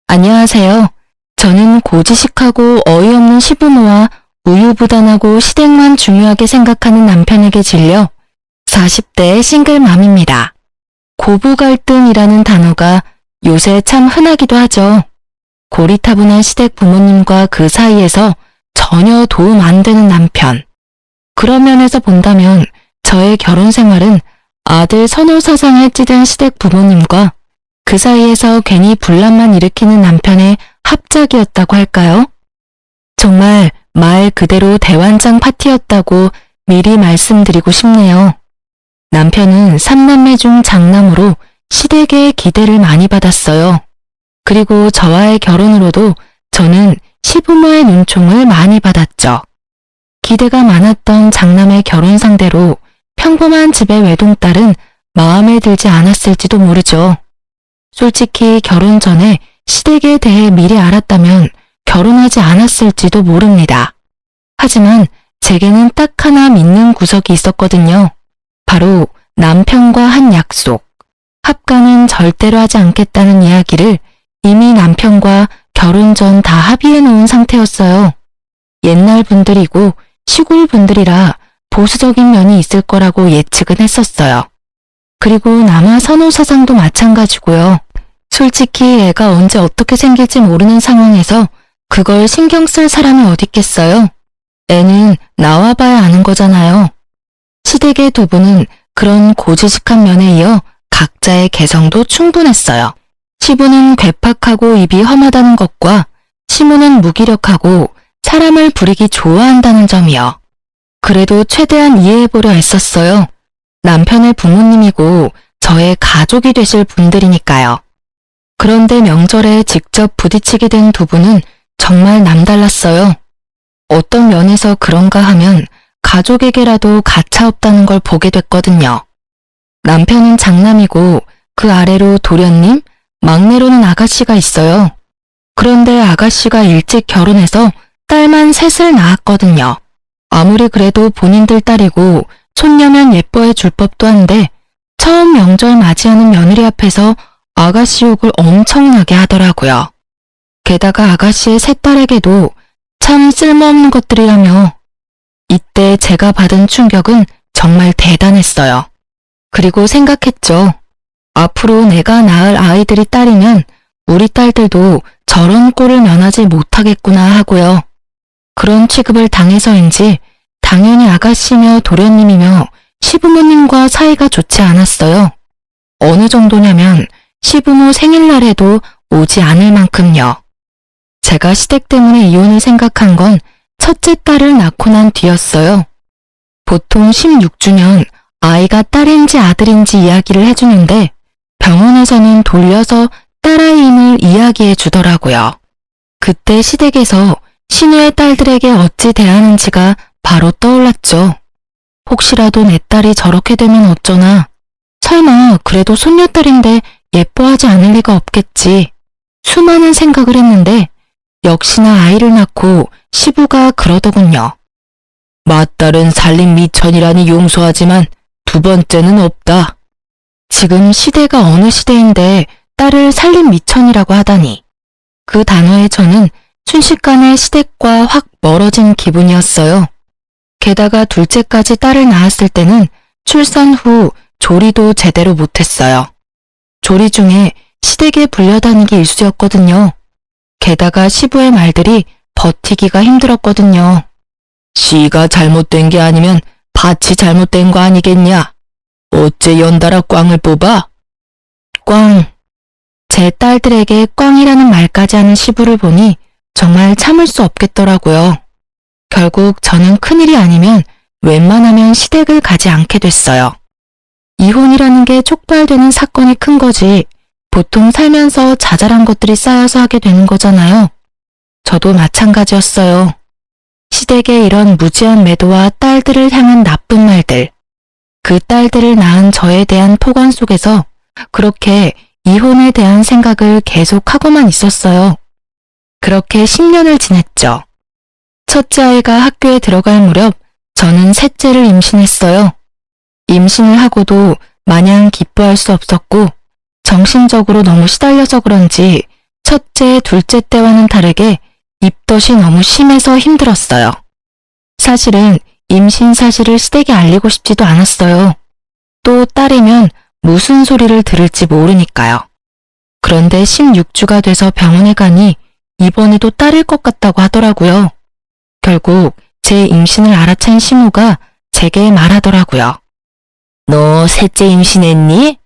안녕하세요. 저는 고지식하고 어이없는 시부모와 우유부단하고 시댁만 중요하게 생각하는 남편에게 질려 40대 싱글맘입니다. 고부갈등이라는 단어가 요새 참 흔하기도 하죠. 고리타분한 시댁 부모님과 그 사이에서 전혀 도움 안 되는 남편. 그런 면에서 본다면 저의 결혼 생활은 아들 선호 사상에 찌든 시댁 부모님과 그 사이에서 괜히 분란만 일으키는 남편의 합작이었다고 할까요? 정말 말 그대로 대환장 파티였다고 미리 말씀드리고 싶네요. 남편은 3남매 중 장남으로 시댁의 기대를 많이 받았어요. 그리고 저와의 결혼으로도 저는 시부모의 눈총을 많이 받았죠. 기대가 많았던 장남의 결혼 상대로 평범한 집의 외동딸은 마음에 들지 않았을지도 모르죠. 솔직히 결혼 전에 시댁에 대해 미리 알았다면 결혼하지 않았을지도 모릅니다. 하지만 제게는 딱 하나 믿는 구석이 있었거든요. 바로 남편과 한 약속. 합가는 절대로 하지 않겠다는 이야기를 이미 남편과 결혼 전 다 합의해 놓은 상태였어요. 옛날 분들이고 시골 분들이라 보수적인 면이 있을 거라고 예측은 했었어요. 그리고 남아 선호 사상도 마찬가지고요. 솔직히 애가 언제 어떻게 생길지 모르는 상황에서 그걸 신경 쓸 사람이 어딨겠어요? 애는 나와봐야 아는 거잖아요. 시댁의 두 분은 그런 고지식한 면에 이어 각자의 개성도 충분했어요. 시부는 괴팍하고 입이 험하다는 것과 시모는 무기력하고 사람을 부리기 좋아한다는 점이요. 그래도 최대한 이해해보려 애썼어요. 남편의 부모님이고 저의 가족이 되실 분들이니까요. 그런데 명절에 직접 부딪히게 된 두 분은 정말 남달랐어요. 어떤 면에서 그런가 하면 가족에게라도 가차없다는 걸 보게 됐거든요. 남편은 장남이고 그 아래로 도련님, 막내로는 아가씨가 있어요. 그런데 아가씨가 일찍 결혼해서 딸만 셋을 낳았거든요. 아무리 그래도 본인들 딸이고 손녀면 예뻐해 줄 법도 한데 처음 명절 맞이하는 며느리 앞에서 아가씨 욕을 엄청나게 하더라고요. 게다가 아가씨의 세 딸에게도 참 쓸모없는 것들이라며 이때 제가 받은 충격은 정말 대단했어요. 그리고 생각했죠. 앞으로 내가 낳을 아이들이 딸이면 우리 딸들도 저런 꼴을 면하지 못하겠구나 하고요. 그런 취급을 당해서인지 당연히 아가씨며 도련님이며 시부모님과 사이가 좋지 않았어요. 어느 정도냐면 시부모 생일날에도 오지 않을 만큼요. 제가 시댁 때문에 이혼을 생각한 건 첫째 딸을 낳고 난 뒤였어요. 보통 16주년 아이가 딸인지 아들인지 이야기를 해주는데 병원에서는 돌려서 딸아이임을 이야기해 주더라고요. 그때 시댁에서 신우의 딸들에게 어찌 대하는지가 바로 떠올랐죠. 혹시라도 내 딸이 저렇게 되면 어쩌나. 설마 그래도 손녀딸인데 예뻐하지 않을 리가 없겠지. 수많은 생각을 했는데 역시나 아이를 낳고 시부가 그러더군요. 맏딸은 살림 미천이라니 용서하지만 두 번째는 없다. 지금 시대가 어느 시대인데 딸을 살림 미천이라고 하다니. 그 단어에 저는 순식간에 시댁과 확 멀어진 기분이었어요. 게다가 둘째까지 딸을 낳았을 때는 출산 후 조리도 제대로 못했어요. 조리 중에 시댁에 불려다니기 일쑤였거든요. 게다가 시부의 말들이 버티기가 힘들었거든요. 씨가 잘못된 게 아니면 밭이 잘못된 거 아니겠냐? 어째 연달아 꽝을 뽑아? 꽝. 제 딸들에게 꽝이라는 말까지 하는 시부를 보니 정말 참을 수 없겠더라고요. 결국 저는 큰일이 아니면 웬만하면 시댁을 가지 않게 됐어요. 이혼이라는 게 촉발되는 사건이 큰 거지 보통 살면서 자잘한 것들이 쌓여서 하게 되는 거잖아요. 저도 마찬가지였어요. 시댁의 이런 무지한 매도와 딸들을 향한 나쁜 말들, 그 딸들을 낳은 저에 대한 폭언 속에서 그렇게 이혼에 대한 생각을 계속하고만 있었어요. 그렇게 10년을 지냈죠. 첫째 아이가 학교에 들어갈 무렵 저는 셋째를 임신했어요. 임신을 하고도 마냥 기뻐할 수 없었고 정신적으로 너무 시달려서 그런지 첫째, 둘째 때와는 다르게 입덧이 너무 심해서 힘들었어요. 사실은 임신 사실을 시댁에 알리고 싶지도 않았어요. 또 딸이면 무슨 소리를 들을지 모르니까요. 그런데 16주가 돼서 병원에 가니 이번에도 딸일 것 같다고 하더라고요. 결국 제 임신을 알아챈 시모가 제게 말하더라고요. 너 셋째 임신했니?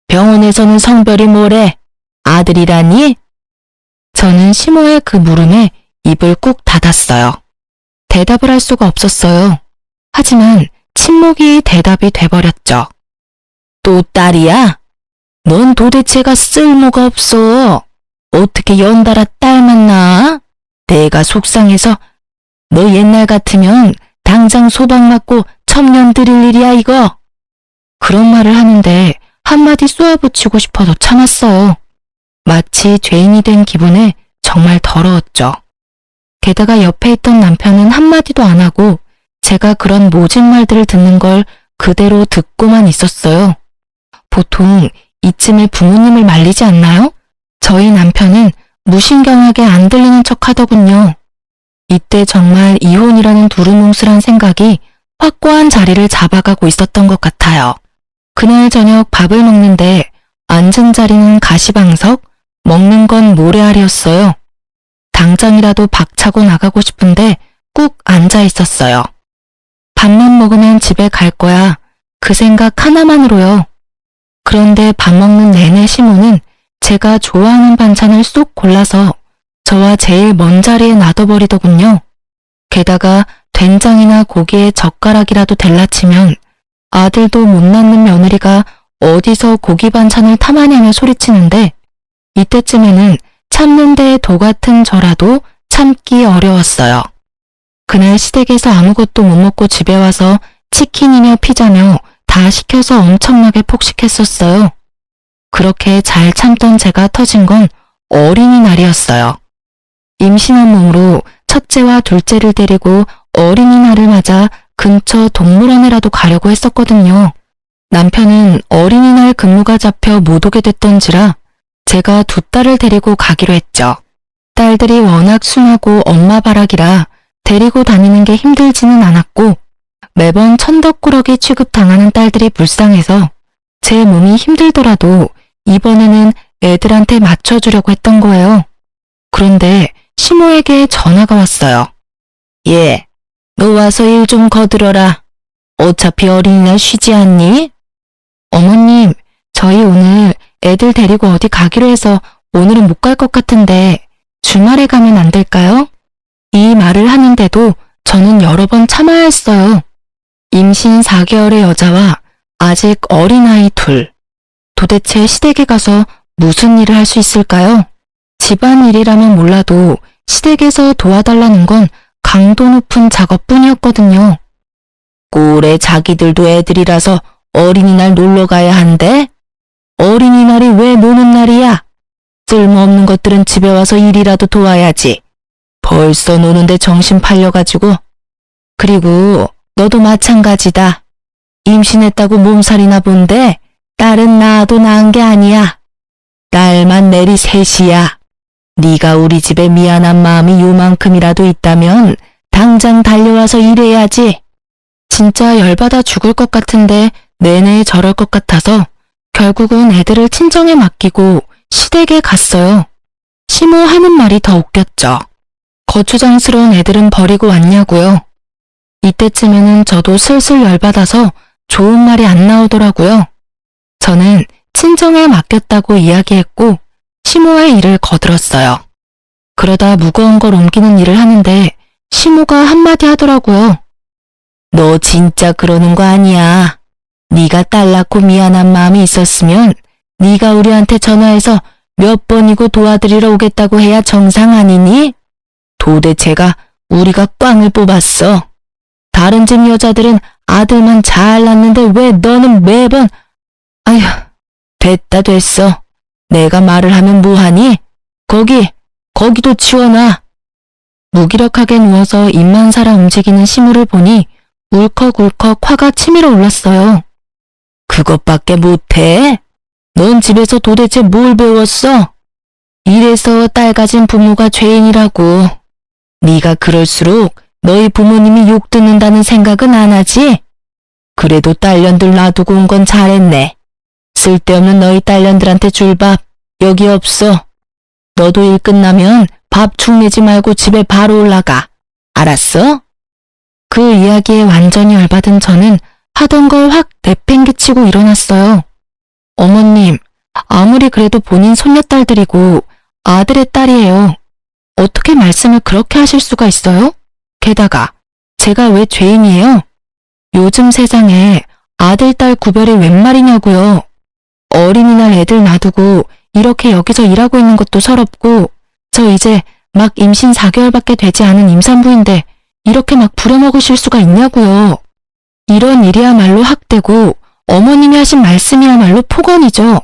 병원에서는 성별이 뭐래? 아들이라니? 저는 시모의 그 물음에 입을 꾹 닫았어요. 대답을 할 수가 없었어요. 하지만 침묵이 대답이 돼버렸죠. 또 딸이야? 넌 도대체가 쓸모가 없어. 어떻게 연달아 딸만 낳아? 내가 속상해서 너 옛날 같으면 당장 소방 맞고 첩년 들일 일이야 이거. 그런 말을 하는데 한마디 쏘아붙이고 싶어도 참았어요. 마치 죄인이 된 기분에 정말 더러웠죠. 게다가 옆에 있던 남편은 한마디도 안 하고 제가 그런 모진 말들을 듣는 걸 그대로 듣고만 있었어요. 보통 이쯤에 부모님을 말리지 않나요? 저희 남편은 무신경하게 안 들리는 척 하더군요. 이때 정말 이혼이라는 두루뭉술한 생각이 확고한 자리를 잡아가고 있었던 것 같아요. 그날 저녁 밥을 먹는데 앉은 자리는 가시방석, 먹는 건 모래알이었어요. 당장이라도 박차고 나가고 싶은데 꾹 앉아 있었어요. 밥만 먹으면 집에 갈 거야. 그 생각 하나만으로요. 그런데 밥 먹는 내내 시모는 제가 좋아하는 반찬을 쏙 골라서 저와 제일 먼 자리에 놔둬버리더군요. 게다가 된장이나 고기에 젓가락이라도 댈라치면 아들도 못 낳는 며느리가 어디서 고기 반찬을 탐하냐며 소리치는데 이때쯤에는 참는 데에 도 같은 저라도 참기 어려웠어요. 그날 시댁에서 아무것도 못 먹고 집에 와서 치킨이며 피자며 다 시켜서 엄청나게 폭식했었어요. 그렇게 잘 참던 제가 터진 건 어린이날이었어요. 임신한 몸으로 첫째와 둘째를 데리고 어린이날을 맞아 근처 동물원에라도 가려고 했었거든요. 남편은 어린이날 근무가 잡혀 못 오게 됐던지라 제가 두 딸을 데리고 가기로 했죠. 딸들이 워낙 순하고 엄마 바락이라 데리고 다니는 게 힘들지는 않았고 매번 천덕꾸러기 취급당하는 딸들이 불쌍해서 제 몸이 힘들더라도 이번에는 애들한테 맞춰주려고 했던 거예요. 그런데 시모에게 전화가 왔어요. 예, 너 와서 일 좀 거들어라. 어차피 어린이날 쉬지 않니? 어머님, 저희 오늘 애들 데리고 어디 가기로 해서 오늘은 못 갈 것 같은데 주말에 가면 안 될까요? 이 말을 하는데도 저는 여러 번 참아야 했어요. 임신 4개월의 여자와 아직 어린아이 둘. 도대체 시댁에 가서 무슨 일을 할 수 있을까요? 집안일이라면 몰라도 시댁에서 도와달라는 건 강도 높은 작업뿐이었거든요. 꼴에 자기들도 애들이라서 어린이날 놀러 가야 한대? 어린이날이 왜 노는 날이야? 쓸모없는 것들은 집에 와서 일이라도 도와야지. 벌써 노는데 정신 팔려가지고. 그리고 너도 마찬가지다. 임신했다고 몸살이나 본데 딸은 낳아도 낳은 게 아니야. 딸만 내리 셋이야. 네가 우리 집에 미안한 마음이 요만큼이라도 있다면 당장 달려와서 일해야지. 진짜 열받아 죽을 것 같은데 내내 저럴 것 같아서 결국은 애들을 친정에 맡기고 시댁에 갔어요. 시모 하는 말이 더 웃겼죠. 거추장스러운 애들은 버리고 왔냐고요. 이때쯤에는 저도 슬슬 열받아서 좋은 말이 안 나오더라고요. 저는 친정에 맡겼다고 이야기했고 시모의 일을 거들었어요. 그러다 무거운 걸 옮기는 일을 하는데 시모가 한마디 하더라고요. 너 진짜 그러는 거 아니야. 네가 딸 낳고 미안한 마음이 있었으면 네가 우리한테 전화해서 몇 번이고 도와드리러 오겠다고 해야 정상 아니니? 도대체가 우리가 꽝을 뽑았어. 다른 집 여자들은 아들만 잘 낳는데 왜 너는 매번... 아휴, 됐다 됐어. 내가 말을 하면 뭐하니? 거기도 치워놔. 무기력하게 누워서 입만 살아 움직이는 시무를 보니 울컥울컥 화가 치밀어 올랐어요. 그것밖에 못해? 넌 집에서 도대체 뭘 배웠어? 이래서 딸 가진 부모가 죄인이라고. 네가 그럴수록 너희 부모님이 욕 듣는다는 생각은 안 하지? 그래도 딸년들 놔두고 온 건 잘했네. 쓸데없는 너희 딸년들한테 줄 밥 여기 없어. 너도 일 끝나면 밥 축 내지 말고 집에 바로 올라가. 알았어? 그 이야기에 완전히 열받은 저는 하던 걸 확 내팽개치고 일어났어요. 어머님, 아무리 그래도 본인 손녀딸들이고 아들의 딸이에요. 어떻게 말씀을 그렇게 하실 수가 있어요? 게다가 제가 왜 죄인이에요? 요즘 세상에 아들, 딸 구별이 웬 말이냐고요. 어린이날 애들 놔두고 이렇게 여기서 일하고 있는 것도 서럽고 저 이제 막 임신 4개월밖에 되지 않은 임산부인데 이렇게 막 부려먹으실 수가 있냐고요. 이런 일이야말로 학대고 어머님이 하신 말씀이야말로 폭언이죠.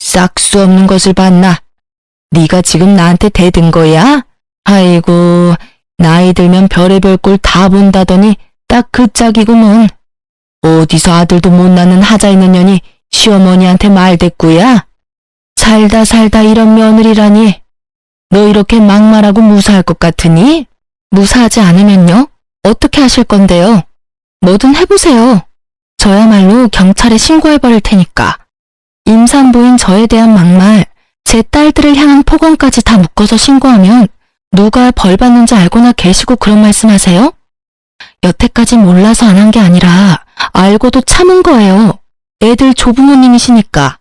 싹 수 없는 것을 봤나? 네가 지금 나한테 대든 거야? 아이고, 나이 들면 별의별 꼴 다 본다더니 딱 그 짝이구먼. 어디서 아들도 못 낳는 하자 있는 년이 시어머니한테 말대꾸야? 살다 이런 며느리라니. 너 이렇게 막말하고 무사할 것 같으니? 무사하지 않으면요? 어떻게 하실 건데요? 뭐든 해보세요. 저야말로 경찰에 신고해버릴 테니까. 임산부인 저에 대한 막말, 제 딸들을 향한 폭언까지 다 묶어서 신고하면 누가 벌 받는지 알고나 계시고 그런 말씀하세요? 여태까지 몰라서 안 한 게 아니라 알고도 참은 거예요. 애들 조부모님이시니까.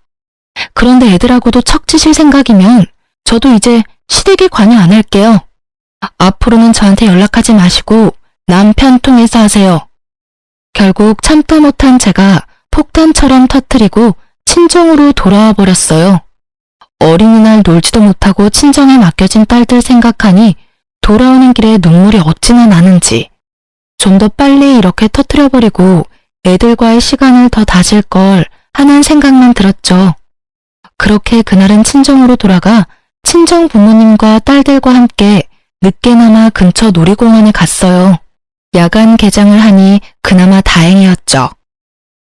그런데 애들하고도 척지실 생각이면 저도 이제 시댁에 관여 안 할게요. 앞으로는 저한테 연락하지 마시고 남편 통해서 하세요. 결국 참다 못한 제가 폭탄처럼 터뜨리고 친정으로 돌아와 버렸어요. 어린이날 놀지도 못하고 친정에 맡겨진 딸들 생각하니 돌아오는 길에 눈물이 어찌나 나는지. 좀 더 빨리 이렇게 터뜨려버리고 애들과의 시간을 더 다질 걸 하는 생각만 들었죠. 그렇게 그날은 친정으로 돌아가 친정 부모님과 딸들과 함께 늦게나마 근처 놀이공원에 갔어요. 야간 개장을 하니 그나마 다행이었죠.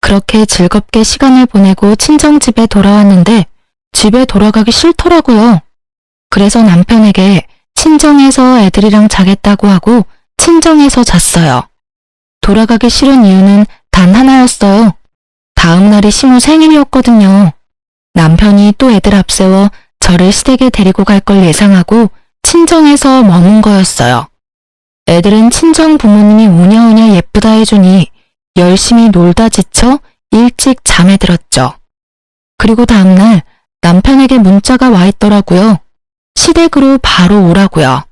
그렇게 즐겁게 시간을 보내고 친정집에 돌아왔는데 집에 돌아가기 싫더라고요. 그래서 남편에게 친정에서 애들이랑 자겠다고 하고 친정에서 잤어요. 돌아가기 싫은 이유는 단 하나였어요. 다음 날이 시모 생일이었거든요. 남편이 또 애들 앞세워 저를 시댁에 데리고 갈 걸 예상하고 친정에서 머문 거였어요. 애들은 친정 부모님이 우냐우냐 예쁘다 해주니 열심히 놀다 지쳐 일찍 잠에 들었죠. 그리고 다음날 남편에게 문자가 와 있더라고요. 시댁으로 바로 오라고요.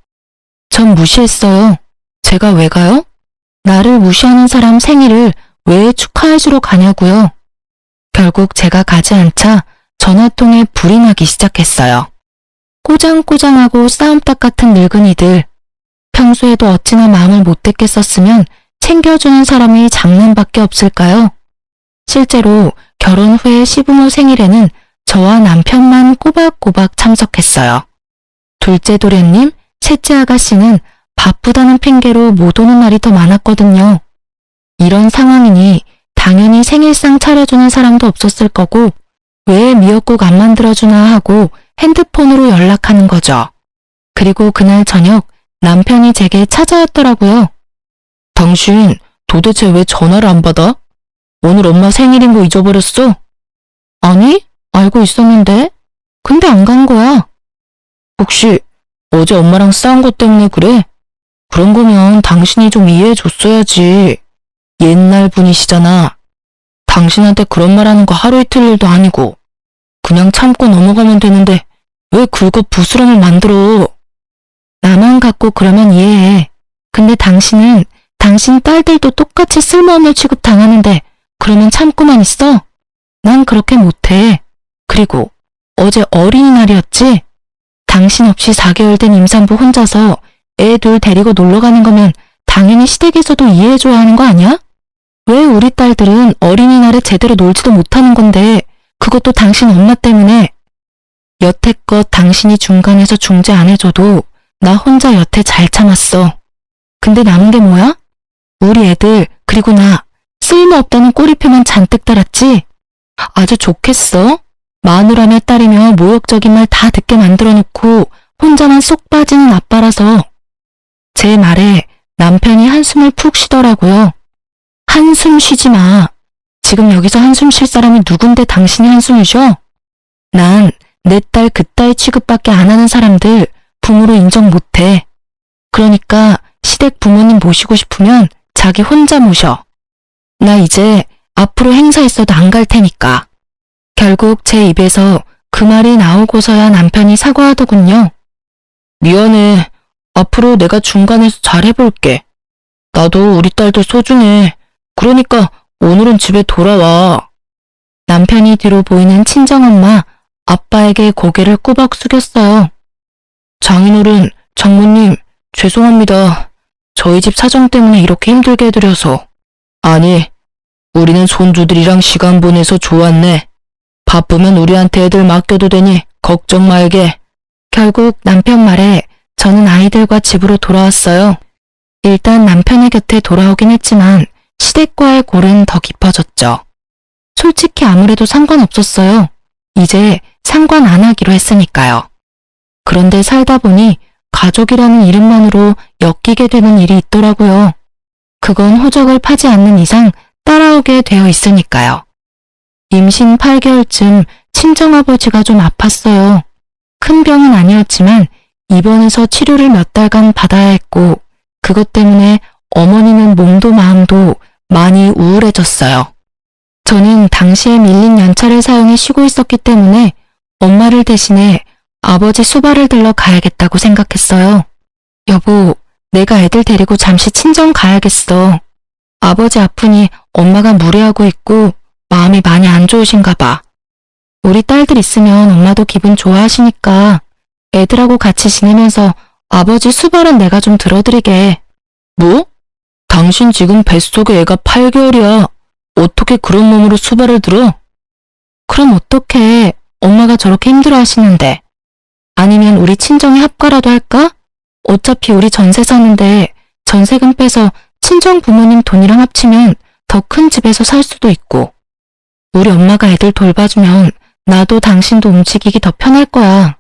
전 무시했어요. 제가 왜 가요? 나를 무시하는 사람 생일을 왜 축하해주러 가냐고요. 결국 제가 가지 않자 전화통에 불이 나기 시작했어요. 꼬장꼬장하고 싸움닭 같은 늙은이들. 평소에도 어찌나 마음을 못됐겠었으면 챙겨주는 사람이 장남밖에 없을까요? 실제로 결혼 후에 시부모 생일에는 저와 남편만 꼬박꼬박 참석했어요. 둘째 도련님, 셋째 아가씨는 바쁘다는 핑계로 못 오는 날이 더 많았거든요. 이런 상황이니 당연히 생일상 차려주는 사람도 없었을 거고 왜 미역국 안 만들어주나 하고 핸드폰으로 연락하는 거죠. 그리고 그날 저녁 남편이 제게 찾아왔더라고요. 당신 도대체 왜 전화를 안 받아? 오늘 엄마 생일인 거 잊어버렸어? 아니, 알고 있었는데. 근데 안 간 거야. 혹시 어제 엄마랑 싸운 것 때문에 그래? 그런 거면 당신이 좀 이해해 줬어야지. 옛날 분이시잖아. 당신한테 그런 말 하는 거 하루 이틀 일도 아니고 그냥 참고 넘어가면 되는데 왜 긁어 부스럼을 만들어? 나만 갖고 그러면 이해해. 근데 당신은 당신 딸들도 똑같이 쓸모없는 취급 당하는데 그러면 참고만 있어? 난 그렇게 못해. 그리고 어제 어린이날이었지? 당신 없이 4개월 된 임산부 혼자서 애 둘 데리고 놀러 가는 거면 당연히 시댁에서도 이해해줘야 하는 거 아니야? 왜 우리 딸들은 어린이날에 제대로 놀지도 못하는 건데 그것도 당신 엄마 때문에. 여태껏 당신이 중간에서 중재 안 해줘도 나 혼자 여태 잘 참았어. 근데 남은 게 뭐야? 우리 애들 그리고 나 쓸모없다는 꼬리표만 잔뜩 달았지? 아주 좋겠어? 마누라며 딸이며 모욕적인 말 다 듣게 만들어 놓고 혼자만 쏙 빠지는 아빠라서 제 말에 남편이 한숨을 푹 쉬더라고요. 한숨 쉬지 마. 지금 여기서 한숨 쉴 사람이 누군데 당신이 한숨을 쉬어? 난 내 딸 그따위 취급밖에 안 하는 사람들 부모로 인정 못해. 그러니까 시댁 부모님 모시고 싶으면 자기 혼자 모셔. 나 이제 앞으로 행사 있어도 안 갈 테니까. 결국 제 입에서 그 말이 나오고서야 남편이 사과하더군요. 미안해. 앞으로 내가 중간에서 잘해볼게. 나도 우리 딸들 소중해. 그러니까 오늘은 집에 돌아와. 남편이 뒤로 보이는 친정엄마, 아빠에게 고개를 꼬박 숙였어요. 장인어른, 장모님, 죄송합니다. 저희 집 사정 때문에 이렇게 힘들게 해드려서. 아니, 우리는 손주들이랑 시간 보내서 좋았네. 바쁘면 우리한테 애들 맡겨도 되니 걱정 말게. 결국 남편 말에 저는 아이들과 집으로 돌아왔어요. 일단 남편의 곁에 돌아오긴 했지만 시댁과의 골은 더 깊어졌죠. 솔직히 아무래도 상관없었어요. 이제 상관 안 하기로 했으니까요. 그런데 살다 보니 가족이라는 이름만으로 엮이게 되는 일이 있더라고요. 그건 호적을 파지 않는 이상 따라오게 되어 있으니까요. 임신 8개월쯤 친정아버지가 좀 아팠어요. 큰 병은 아니었지만 입원해서 치료를 몇 달간 받아야 했고 그것 때문에 어머니는 몸도 마음도 많이 우울해졌어요. 저는 당시에 밀린 연차를 사용해 쉬고 있었기 때문에 엄마를 대신해 아버지 수발을 들러 가야겠다고 생각했어요. 여보, 내가 애들 데리고 잠시 친정 가야겠어. 아버지 아프니 엄마가 무리하고 있고 마음이 많이 안 좋으신가 봐. 우리 딸들 있으면 엄마도 기분 좋아하시니까 애들하고 같이 지내면서 아버지 수발은 내가 좀 들어드리게. 뭐? 당신 지금 뱃속에 애가 8개월이야. 어떻게 그런 몸으로 수발을 들어? 그럼 어떡해. 엄마가 저렇게 힘들어하시는데. 아니면 우리 친정에 합가라도 할까? 어차피 우리 전세 사는데 전세금 빼서 친정 부모님 돈이랑 합치면 더 큰 집에서 살 수도 있고. 우리 엄마가 애들 돌봐주면 나도 당신도 움직이기 더 편할 거야.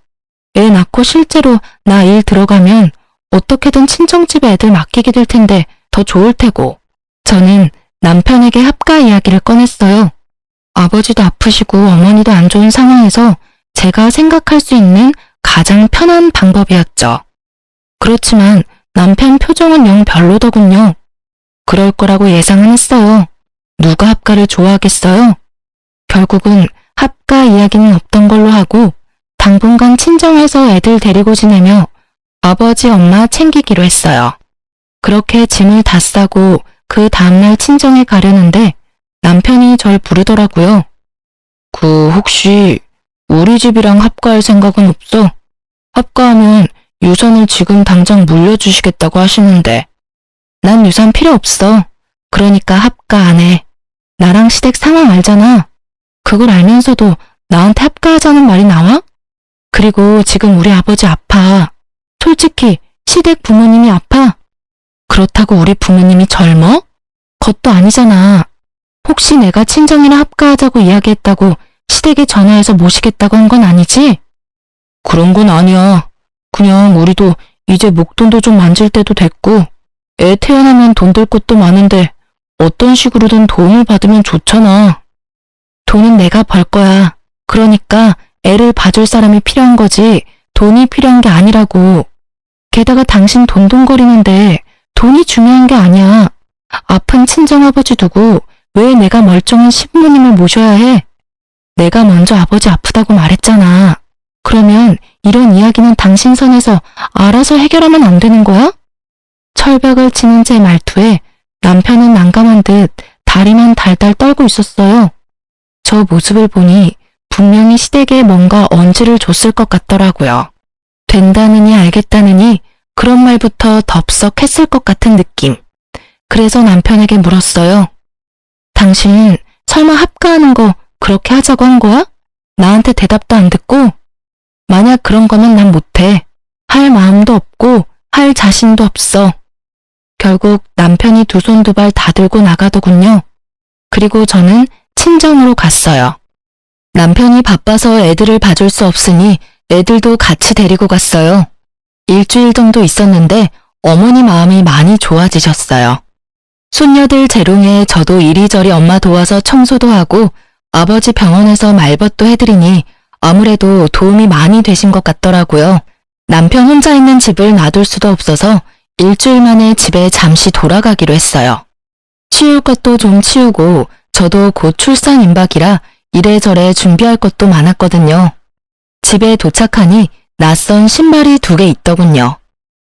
애 낳고 실제로 나 일 들어가면 어떻게든 친정집에 애들 맡기게 될 텐데 더 좋을 테고. 저는 남편에게 합가 이야기를 꺼냈어요. 아버지도 아프시고 어머니도 안 좋은 상황에서 제가 생각할 수 있는 가장 편한 방법이었죠. 그렇지만 남편 표정은 영 별로더군요. 그럴 거라고 예상은 했어요. 누가 합가를 좋아하겠어요? 결국은 합가 이야기는 없던 걸로 하고 당분간 친정에서 애들 데리고 지내며 아버지 엄마 챙기기로 했어요. 그렇게 짐을 다 싸고 그 다음날 친정에 가려는데 남편이 절 부르더라고요. 혹시 우리 집이랑 합가할 생각은 없어? 합가하면 유산을 지금 당장 물려주시겠다고 하시는데. 난 유산 필요 없어. 그러니까 합가 안 해. 나랑 시댁 상황 알잖아. 그걸 알면서도 나한테 합가하자는 말이 나와? 그리고 지금 우리 아버지 아파. 솔직히 시댁 부모님이 아파. 그렇다고 우리 부모님이 젊어? 그것도 아니잖아. 혹시 내가 친정이랑 합가하자고 이야기했다고 시댁에 전화해서 모시겠다고 한 건 아니지? 그런 건 아니야. 그냥 우리도 이제 목돈도 좀 만질 때도 됐고 애 태어나면 돈 들 것도 많은데 어떤 식으로든 도움을 받으면 좋잖아. 돈은 내가 벌 거야. 그러니까 애를 봐줄 사람이 필요한 거지 돈이 필요한 게 아니라고. 게다가 당신 돈돈거리는데 돈이 중요한 게 아니야. 아픈 친정아버지 두고 왜 내가 멀쩡한 시부모님을 모셔야 해? 내가 먼저 아버지 아프다고 말했잖아. 그러면 이런 이야기는 당신 선에서 알아서 해결하면 안 되는 거야? 철벽을 치는 제 말투에 남편은 난감한 듯 다리만 달달 떨고 있었어요. 저 모습을 보니 분명히 시댁에 뭔가 언지를 줬을 것 같더라고요. 된다느니 알겠다느니 그런 말부터 덥석 했을 것 같은 느낌. 그래서 남편에게 물었어요. 당신 설마 합가하는 거 그렇게 하자고 한 거야? 나한테 대답도 안 듣고? 만약 그런 거면 난 못해. 할 마음도 없고 할 자신도 없어. 결국 남편이 두 손 두 발 다 들고 나가더군요. 그리고 저는 친정으로 갔어요. 남편이 바빠서 애들을 봐줄 수 없으니 애들도 같이 데리고 갔어요. 일주일 정도 있었는데 어머니 마음이 많이 좋아지셨어요. 손녀들 재롱에 저도 이리저리 엄마 도와서 청소도 하고 아버지 병원에서 말벗도 해드리니 아무래도 도움이 많이 되신 것 같더라고요. 남편 혼자 있는 집을 놔둘 수도 없어서 일주일 만에 집에 잠시 돌아가기로 했어요. 치울 것도 좀 치우고 저도 곧 출산 임박이라 이래저래 준비할 것도 많았거든요. 집에 도착하니 낯선 신발이 2개 있더군요.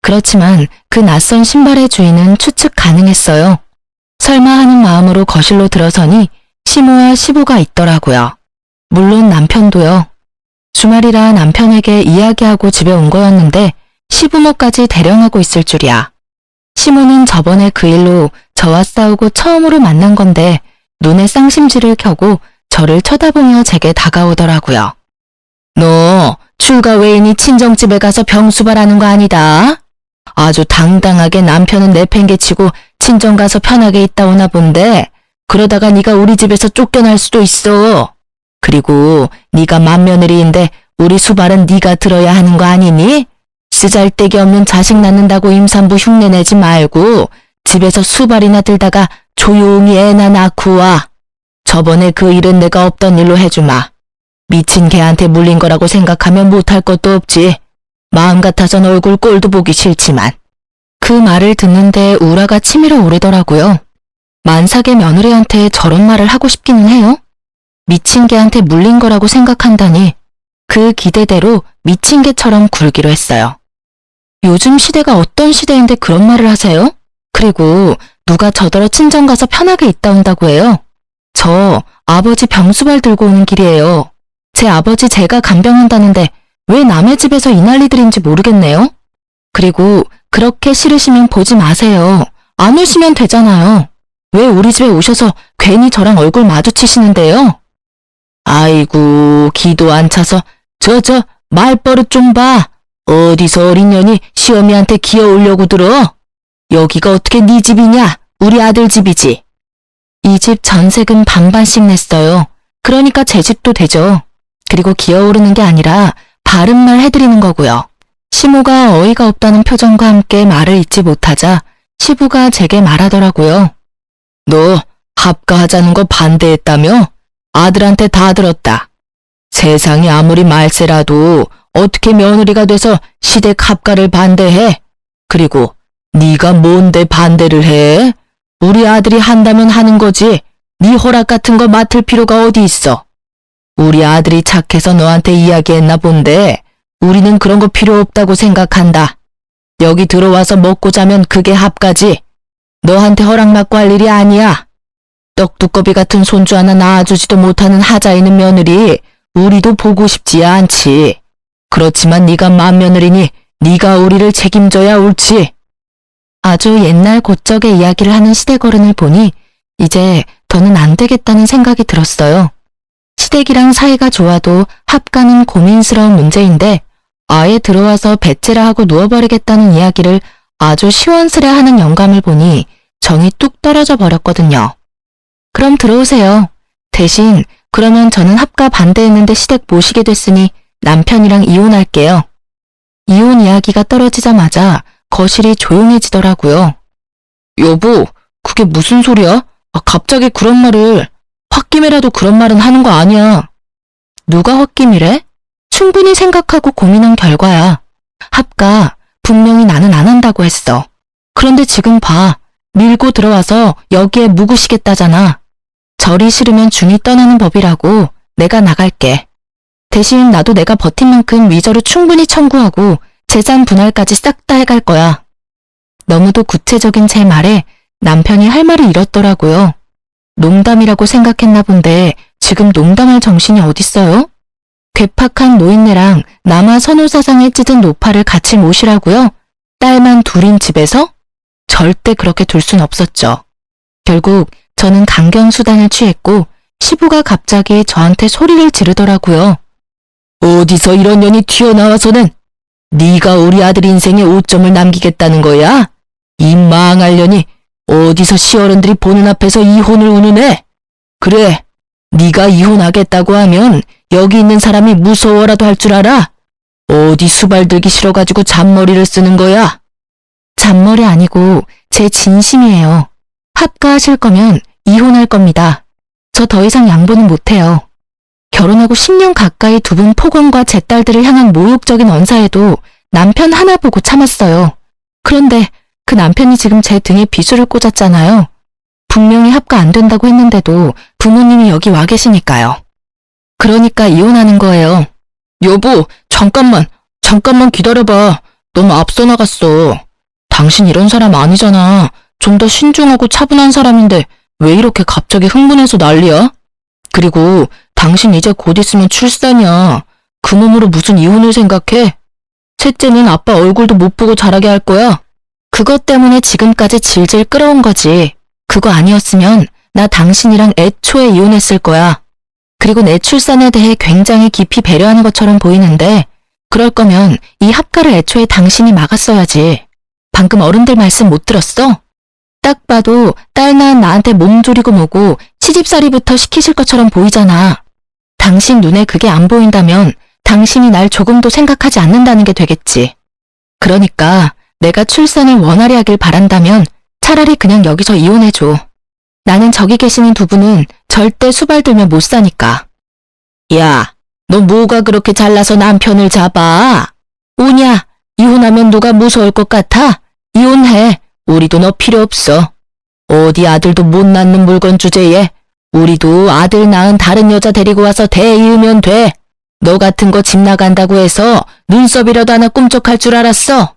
그렇지만 그 낯선 신발의 주인은 추측 가능했어요. 설마 하는 마음으로 거실로 들어서니 시모와 시부가 있더라고요. 물론 남편도요. 주말이라 남편에게 이야기하고 집에 온 거였는데 시부모까지 대령하고 있을 줄이야. 시모는 저번에 그 일로 저와 싸우고 처음으로 만난 건데 눈에 쌍심지를 켜고 저를 쳐다보며 제게 다가오더라고요. 너 출가 외인이 친정집에 가서 병수발하는 거 아니다? 아주 당당하게 남편은 내팽개치고 친정 가서 편하게 있다 오나 본데 그러다가 네가 우리 집에서 쫓겨날 수도 있어. 그리고 네가 맏며느리인데 우리 수발은 네가 들어야 하는 거 아니니? 쓰잘데기 없는 자식 낳는다고 임산부 흉내내지 말고 집에서 수발이나 들다가 조용히 애나 낳고 와. 저번에 그 일은 내가 없던 일로 해주마. 미친 개한테 물린 거라고 생각하면 못할 것도 없지. 마음 같아선 얼굴 꼴도 보기 싫지만. 그 말을 듣는데 우라가 치밀어 오르더라고요. 만삭의 며느리한테 저런 말을 하고 싶기는 해요. 미친 개한테 물린 거라고 생각한다니 그 기대대로 미친 개처럼 굴기로 했어요. 요즘 시대가 어떤 시대인데 그런 말을 하세요? 그리고 누가 저더러 친정 가서 편하게 있다 온다고 해요? 저 아버지 병수발 들고 오는 길이에요. 제 아버지 제가 간병한다는데 왜 남의 집에서 이 난리들인지 모르겠네요. 그리고 그렇게 싫으시면 보지 마세요. 안 오시면 되잖아요. 왜 우리 집에 오셔서 괜히 저랑 얼굴 마주치시는데요? 아이고 기도 안 차서 저 말버릇 좀 봐. 어디서 어린 년이 시어미한테 기어오려고 들어? 여기가 어떻게 네 집이냐? 우리 아들 집이지. 이 집 전세금 반반씩 냈어요. 그러니까 제 집도 되죠. 그리고 기어오르는 게 아니라 바른 말 해드리는 거고요. 시모가 어이가 없다는 표정과 함께 말을 잇지 못하자 시부가 제게 말하더라고요. 너 합가하자는 거 반대했다며? 아들한테 다 들었다. 세상이 아무리 말세라도 어떻게 며느리가 돼서 시댁 합가를 반대해? 그리고 네가 뭔데 반대를 해? 우리 아들이 한다면 하는 거지. 네 허락 같은 거 맡을 필요가 어디 있어. 우리 아들이 착해서 너한테 이야기했나 본데 우리는 그런 거 필요 없다고 생각한다. 여기 들어와서 먹고 자면 그게 합가지. 너한테 허락받고 할 일이 아니야. 떡두꺼비 같은 손주 하나 낳아주지도 못하는 하자 있는 며느리 우리도 보고 싶지 않지. 그렇지만 네가 맏며느리니 네가 우리를 책임져야 옳지. 아주 옛날 고적의 이야기를 하는 시댁어른을 보니 이제 더는 안 되겠다는 생각이 들었어요. 시댁이랑 사이가 좋아도 합가는 고민스러운 문제인데 아예 들어와서 배째라 하고 누워버리겠다는 이야기를 아주 시원스레 하는 영감을 보니 정이 뚝 떨어져 버렸거든요. 그럼 들어오세요. 대신 그러면 저는 합가 반대했는데 시댁 모시게 됐으니 남편이랑 이혼할게요. 이혼 이야기가 떨어지자마자 거실이 조용해지더라고요. 여보, 그게 무슨 소리야? 갑자기 그런 말을. 홧김에라도 그런 말은 하는 거 아니야. 누가 홧김이래? 충분히 생각하고 고민한 결과야. 합가 분명히 나는 안 한다고 했어. 그런데 지금 봐. 밀고 들어와서 여기에 묵으시겠다잖아. 절이 싫으면 중이 떠나는 법이라고. 내가 나갈게. 대신 나도 내가 버틴 만큼 위자료 충분히 청구하고 재산 분할까지 싹 다 해갈 거야. 너무도 구체적인 제 말에 남편이 할 말을 잃었더라고요. 농담이라고 생각했나 본데 지금 농담할 정신이 어딨어요? 괴팍한 노인네랑 남아 선호사상에 찌든 노파를 같이 모시라고요? 딸만 둘인 집에서? 절대 그렇게 둘 순 없었죠. 결국 저는 강경수단을 취했고 시부가 갑자기 저한테 소리를 지르더라고요. 어디서 이런 년이 튀어나와서는 네가 우리 아들 인생에 오점을 남기겠다는 거야? 이 망할 년이 어디서 시어른들이 보는 앞에서 이혼을 우는 애? 그래, 네가 이혼하겠다고 하면 여기 있는 사람이 무서워라도 할 줄 알아? 어디 수발 들기 싫어가지고 잔머리를 쓰는 거야? 잔머리 아니고 제 진심이에요. 합가하실 거면 이혼할 겁니다. 저 더 이상 양보는 못해요. 결혼하고 10년 가까이 두 분 폭언과 제 딸들을 향한 모욕적인 언사에도 남편 하나 보고 참았어요. 그런데 그 남편이 지금 제 등에 비수를 꽂았잖아요. 분명히 합가 안 된다고 했는데도 부모님이 여기 와 계시니까요. 그러니까 이혼하는 거예요. 여보, 잠깐만 기다려봐. 너무 앞서 나갔어. 당신 이런 사람 아니잖아. 좀 더 신중하고 차분한 사람인데 왜 이렇게 갑자기 흥분해서 난리야? 그리고 당신 이제 곧 있으면 출산이야. 그 몸으로 무슨 이혼을 생각해? 셋째는 아빠 얼굴도 못 보고 자라게 할 거야. 그것 때문에 지금까지 질질 끌어온 거지. 그거 아니었으면 나 당신이랑 애초에 이혼했을 거야. 그리고 내 출산에 대해 굉장히 깊이 배려하는 것처럼 보이는데 그럴 거면 이 합가를 애초에 당신이 막았어야지. 방금 어른들 말씀 못 들었어? 딱 봐도 딸 낳은 나한테 몸조리고 뭐고 시집살이부터 시키실 것처럼 보이잖아. 당신 눈에 그게 안 보인다면 당신이 날 조금도 생각하지 않는다는 게 되겠지. 그러니까 내가 출산을 원활히 하길 바란다면 차라리 그냥 여기서 이혼해줘. 나는 저기 계시는 두 분은 절대 수발 들면 못 사니까. 야, 너 뭐가 그렇게 잘나서 남편을 잡아? 오냐, 이혼하면 누가 무서울 것 같아? 이혼해. 우리도 너 필요 없어. 어디 아들도 못 낳는 물건 주제에 우리도 아들 낳은 다른 여자 데리고 와서 대이으면 돼. 너 같은 거 집 나간다고 해서 눈썹이라도 하나 꿈쩍할 줄 알았어?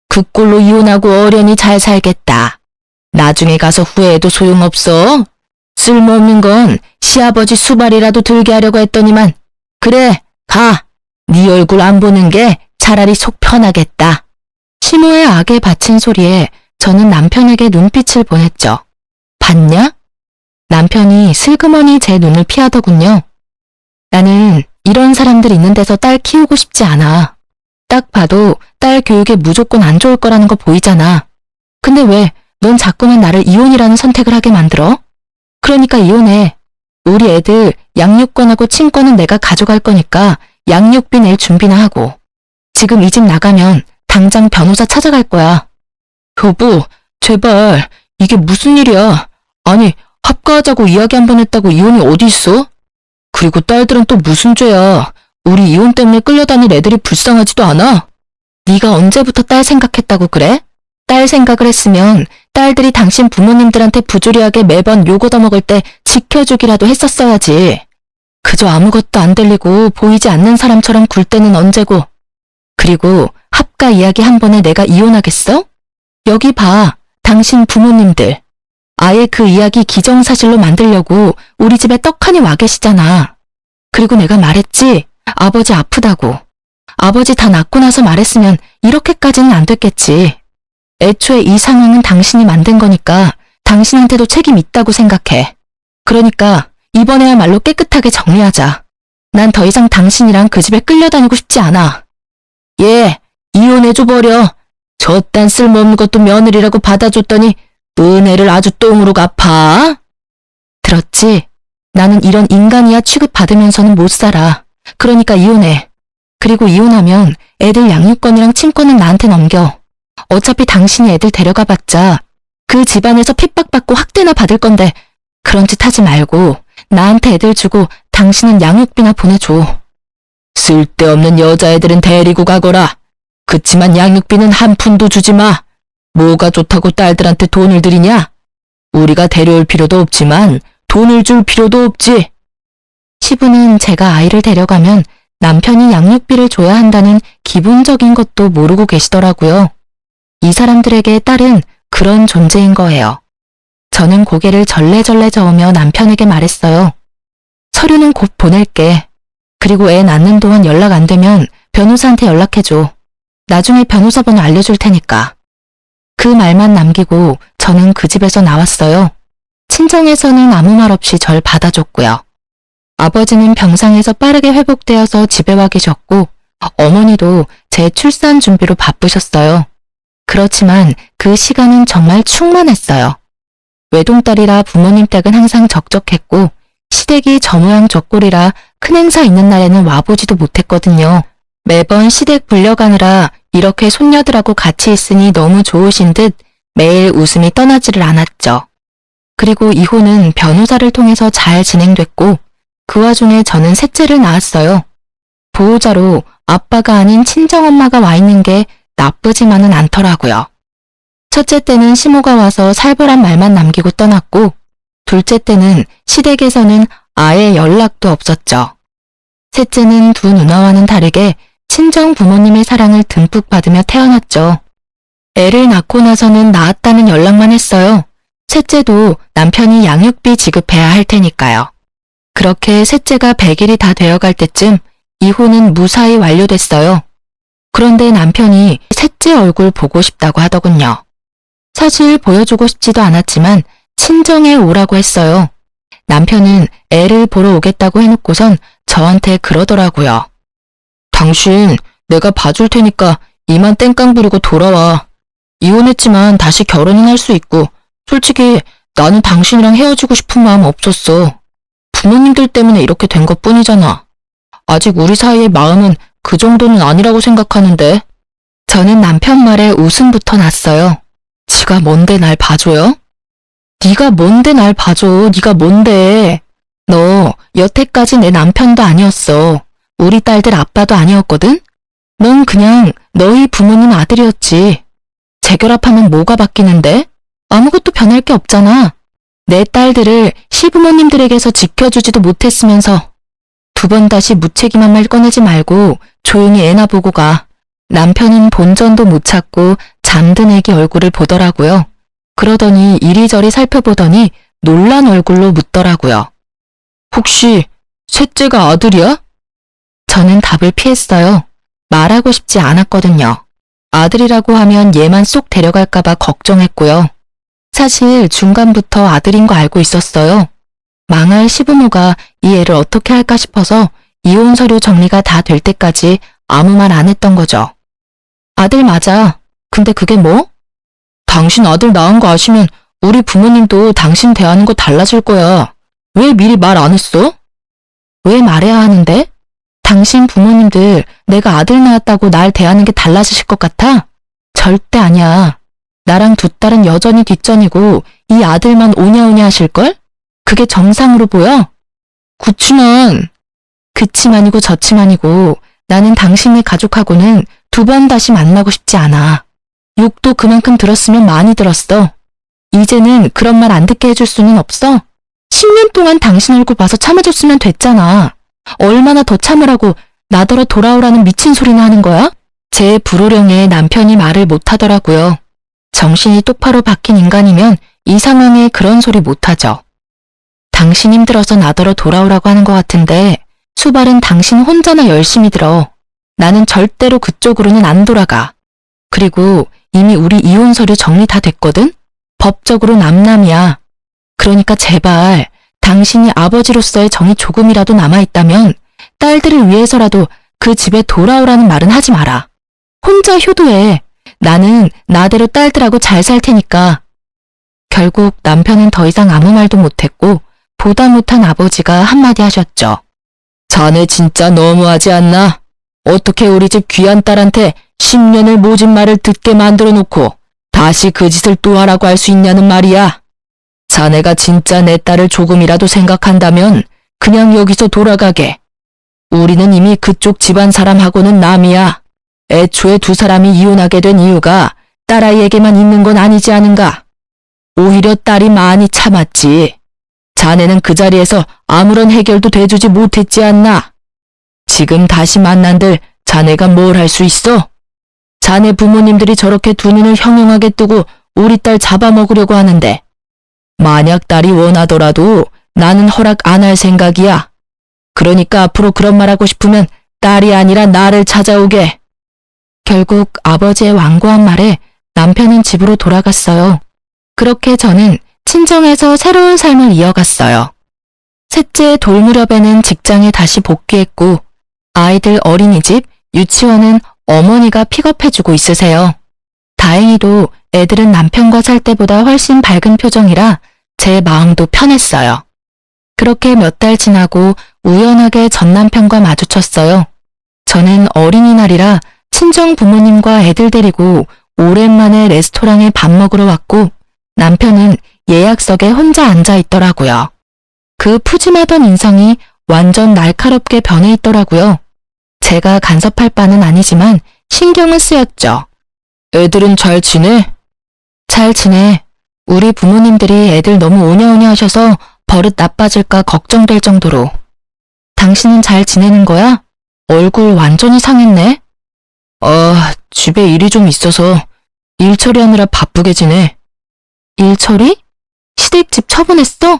그 꼴로 이혼하고 어련히 잘 살겠다. 나중에 가서 후회해도 소용없어. 쓸모없는 건 시아버지 수발이라도 들게 하려고 했더니만. 그래, 가. 네 얼굴 안 보는 게 차라리 속 편하겠다. 시모의 악에 바친 소리에 저는 남편에게 눈빛을 보냈죠. 봤냐? 남편이 슬그머니 제 눈을 피하더군요. 나는 이런 사람들 있는 데서 딸 키우고 싶지 않아. 딱 봐도 딸 교육에 무조건 안 좋을 거라는 거 보이잖아. 근데 왜 넌 자꾸만 나를 이혼이라는 선택을 하게 만들어? 그러니까 이혼해. 우리 애들 양육권하고 친권은 내가 가져갈 거니까 양육비 낼 준비나 하고. 지금 이 집 나가면 당장 변호사 찾아갈 거야. 여보, 제발, 이게 무슨 일이야? 아니, 합가하자고 이야기 한 번 했다고 이혼이 어디 있어? 그리고 딸들은 또 무슨 죄야? 우리 이혼 때문에 끌려다닐 애들이 불쌍하지도 않아? 네가 언제부터 딸 생각했다고 그래? 딸 생각을 했으면 딸들이 당신 부모님들한테 부조리하게 매번 욕 얻어먹을 때 지켜주기라도 했었어야지. 그저 아무것도 안 들리고 보이지 않는 사람처럼 굴 때는 언제고. 그리고 합가 이야기 한 번에 내가 이혼하겠어? 여기 봐, 당신 부모님들. 아예 그 이야기 기정사실로 만들려고 우리 집에 떡하니 와 계시잖아. 그리고 내가 말했지, 아버지 아프다고. 아버지 다 낫고 나서 말했으면 이렇게까지는 안 됐겠지. 애초에 이 상황은 당신이 만든 거니까 당신한테도 책임 있다고 생각해. 그러니까 이번에야말로 깨끗하게 정리하자. 난 더 이상 당신이랑 그 집에 끌려다니고 싶지 않아. 예, 이혼해줘버려. 저딴 쓸모없는 것도 며느리라고 받아줬더니 은혜를 아주 똥으로 갚아. 들었지? 나는 이런 인간이야 취급받으면서는 못 살아. 그러니까 이혼해. 그리고 이혼하면 애들 양육권이랑 친권은 나한테 넘겨. 어차피 당신이 애들 데려가봤자 그 집안에서 핍박받고 학대나 받을 건데 그런 짓 하지 말고 나한테 애들 주고 당신은 양육비나 보내줘. 쓸데없는 여자애들은 데리고 가거라. 그치만 양육비는 한 푼도 주지 마. 뭐가 좋다고 딸들한테 돈을 들이냐? 우리가 데려올 필요도 없지만 돈을 줄 필요도 없지. 시부는 제가 아이를 데려가면 남편이 양육비를 줘야 한다는 기본적인 것도 모르고 계시더라고요. 이 사람들에게 딸은 그런 존재인 거예요. 저는 고개를 절레절레 저으며 남편에게 말했어요. 서류는 곧 보낼게. 그리고 애 낳는 동안 연락 안 되면 변호사한테 연락해줘. 나중에 변호사 번호 알려줄 테니까. 그 말만 남기고 저는 그 집에서 나왔어요. 친정에서는 아무 말 없이 절 받아줬고요. 아버지는 병상에서 빠르게 회복되어서 집에 와 계셨고 어머니도 제 출산 준비로 바쁘셨어요. 그렇지만 그 시간은 정말 충만했어요. 외동딸이라 부모님 댁은 항상 적적했고 시댁이 저 모양 저 꼴이라 큰 행사 있는 날에는 와보지도 못했거든요. 매번 시댁 불려가느라 이렇게 손녀들하고 같이 있으니 너무 좋으신 듯 매일 웃음이 떠나지를 않았죠. 그리고 이혼은 변호사를 통해서 잘 진행됐고 그 와중에 저는 셋째를 낳았어요. 보호자로 아빠가 아닌 친정엄마가 와 있는 게 나쁘지만은 않더라고요. 첫째 때는 시모가 와서 살벌한 말만 남기고 떠났고 둘째 때는 시댁에서는 아예 연락도 없었죠. 셋째는 두 누나와는 다르게 친정 부모님의 사랑을 듬뿍 받으며 태어났죠. 애를 낳고 나서는 낳았다는 연락만 했어요. 셋째도 남편이 양육비 지급해야 할 테니까요. 그렇게 셋째가 100일이 다 되어갈 때쯤 이혼은 무사히 완료됐어요. 그런데 남편이 셋째 얼굴 보고 싶다고 하더군요. 사실 보여주고 싶지도 않았지만 친정에 오라고 했어요. 남편은 애를 보러 오겠다고 해놓고선 저한테 그러더라고요. 당신 내가 봐줄 테니까 이만 땡깡 부리고 돌아와. 이혼했지만 다시 결혼은 할 수 있고 솔직히 나는 당신이랑 헤어지고 싶은 마음 없었어. 부모님들 때문에 이렇게 된 것뿐이잖아. 아직 우리 사이의 마음은 그 정도는 아니라고 생각하는데. 저는 남편 말에 웃음부터 났어요. 지가 뭔데 날 봐줘요? 네가 뭔데 날 봐줘. 네가 뭔데. 너 여태까지 내 남편도 아니었어. 우리 딸들 아빠도 아니었거든? 넌 그냥 너희 부모님 아들이었지. 재결합하면 뭐가 바뀌는데? 아무것도 변할 게 없잖아. 내 딸들을 시부모님들에게서 지켜주지도 못했으면서. 두 번 다시 무책임한 말 꺼내지 말고 조용히 애나 보고 가. 남편은 본전도 못 찾고 잠든 애기 얼굴을 보더라고요. 그러더니 이리저리 살펴보더니 놀란 얼굴로 묻더라고요. 혹시 셋째가 아들이야? 저는 답을 피했어요. 말하고 싶지 않았거든요. 아들이라고 하면 얘만 쏙 데려갈까봐 걱정했고요. 사실 중간부터 아들인 거 알고 있었어요. 망할 시부모가 이 애를 어떻게 할까 싶어서 이혼 서류 정리가 다 될 때까지 아무 말 안 했던 거죠. 아들 맞아. 근데 그게 뭐? 당신 아들 낳은 거 아시면 우리 부모님도 당신 대하는 거 달라질 거야. 왜 미리 말 안 했어? 왜 말해야 하는데? 당신 부모님들 내가 아들 낳았다고 날 대하는 게 달라지실 것 같아? 절대 아니야. 나랑 두 딸은 여전히 뒷전이고 이 아들만 오냐오냐 하실걸? 그게 정상으로 보여? 그치만이고 저치만이고 나는 당신네 가족하고는 두 번 다시 만나고 싶지 않아. 욕도 그만큼 들었으면 많이 들었어. 이제는 그런 말 안 듣게 해줄 수는 없어? 10년 동안 당신 얼굴 봐서 참아줬으면 됐잖아. 얼마나 더 참으라고 나더러 돌아오라는 미친 소리나 하는 거야? 제 불호령에 남편이 말을 못하더라고요. 정신이 똑바로 박힌 인간이면 이 상황에 그런 소리 못하죠. 당신 힘들어서 나더러 돌아오라고 하는 것 같은데 수발은 당신 혼자나 열심히 들어. 나는 절대로 그쪽으로는 안 돌아가. 그리고 이미 우리 이혼 서류 정리 다 됐거든? 법적으로 남남이야. 그러니까 제발 당신이 아버지로서의 정이 조금이라도 남아있다면 딸들을 위해서라도 그 집에 돌아오라는 말은 하지 마라. 혼자 효도해. 나는 나대로 딸들하고 잘 살 테니까. 결국 남편은 더 이상 아무 말도 못했고 보다 못한 아버지가 한마디 하셨죠. 자네 진짜 너무하지 않나? 어떻게 우리 집 귀한 딸한테 10년을 모진 말을 듣게 만들어 놓고 다시 그 짓을 또 하라고 할 수 있냐는 말이야. 자네가 진짜 내 딸을 조금이라도 생각한다면 그냥 여기서 돌아가게. 우리는 이미 그쪽 집안 사람하고는 남이야. 애초에 두 사람이 이혼하게 된 이유가 딸아이에게만 있는 건 아니지 않은가? 오히려 딸이 많이 참았지. 자네는 그 자리에서 아무런 해결도 돼주지 못했지 않나? 지금 다시 만난들 자네가 뭘 할 수 있어? 자네 부모님들이 저렇게 두 눈을 형용하게 뜨고 우리 딸 잡아먹으려고 하는데 만약 딸이 원하더라도 나는 허락 안 할 생각이야. 그러니까 앞으로 그런 말 하고 싶으면 딸이 아니라 나를 찾아오게. 결국 아버지의 완고한 말에 남편은 집으로 돌아갔어요. 그렇게 저는 친정에서 새로운 삶을 이어갔어요. 셋째 돌 무렵에는 직장에 다시 복귀했고 아이들 어린이집, 유치원은 어머니가 픽업해주고 있으세요. 다행히도 애들은 남편과 살 때보다 훨씬 밝은 표정이라 제 마음도 편했어요. 그렇게 몇 달 지나고 우연하게 전 남편과 마주쳤어요. 저는 어린이날이라 친정 부모님과 애들 데리고 오랜만에 레스토랑에 밥 먹으러 왔고 남편은 예약석에 혼자 앉아 있더라고요. 그 푸짐하던 인상이 완전 날카롭게 변해 있더라고요. 제가 간섭할 바는 아니지만 신경은 쓰였죠. 애들은 잘 지내? 잘 지내. 우리 부모님들이 애들 너무 오냐오냐 하셔서 버릇 나빠질까 걱정될 정도로. 당신은 잘 지내는 거야? 얼굴 완전히 상했네. 집에 일이 좀 있어서 일 처리하느라 바쁘게 지내. 일 처리? 시댁집 처분했어?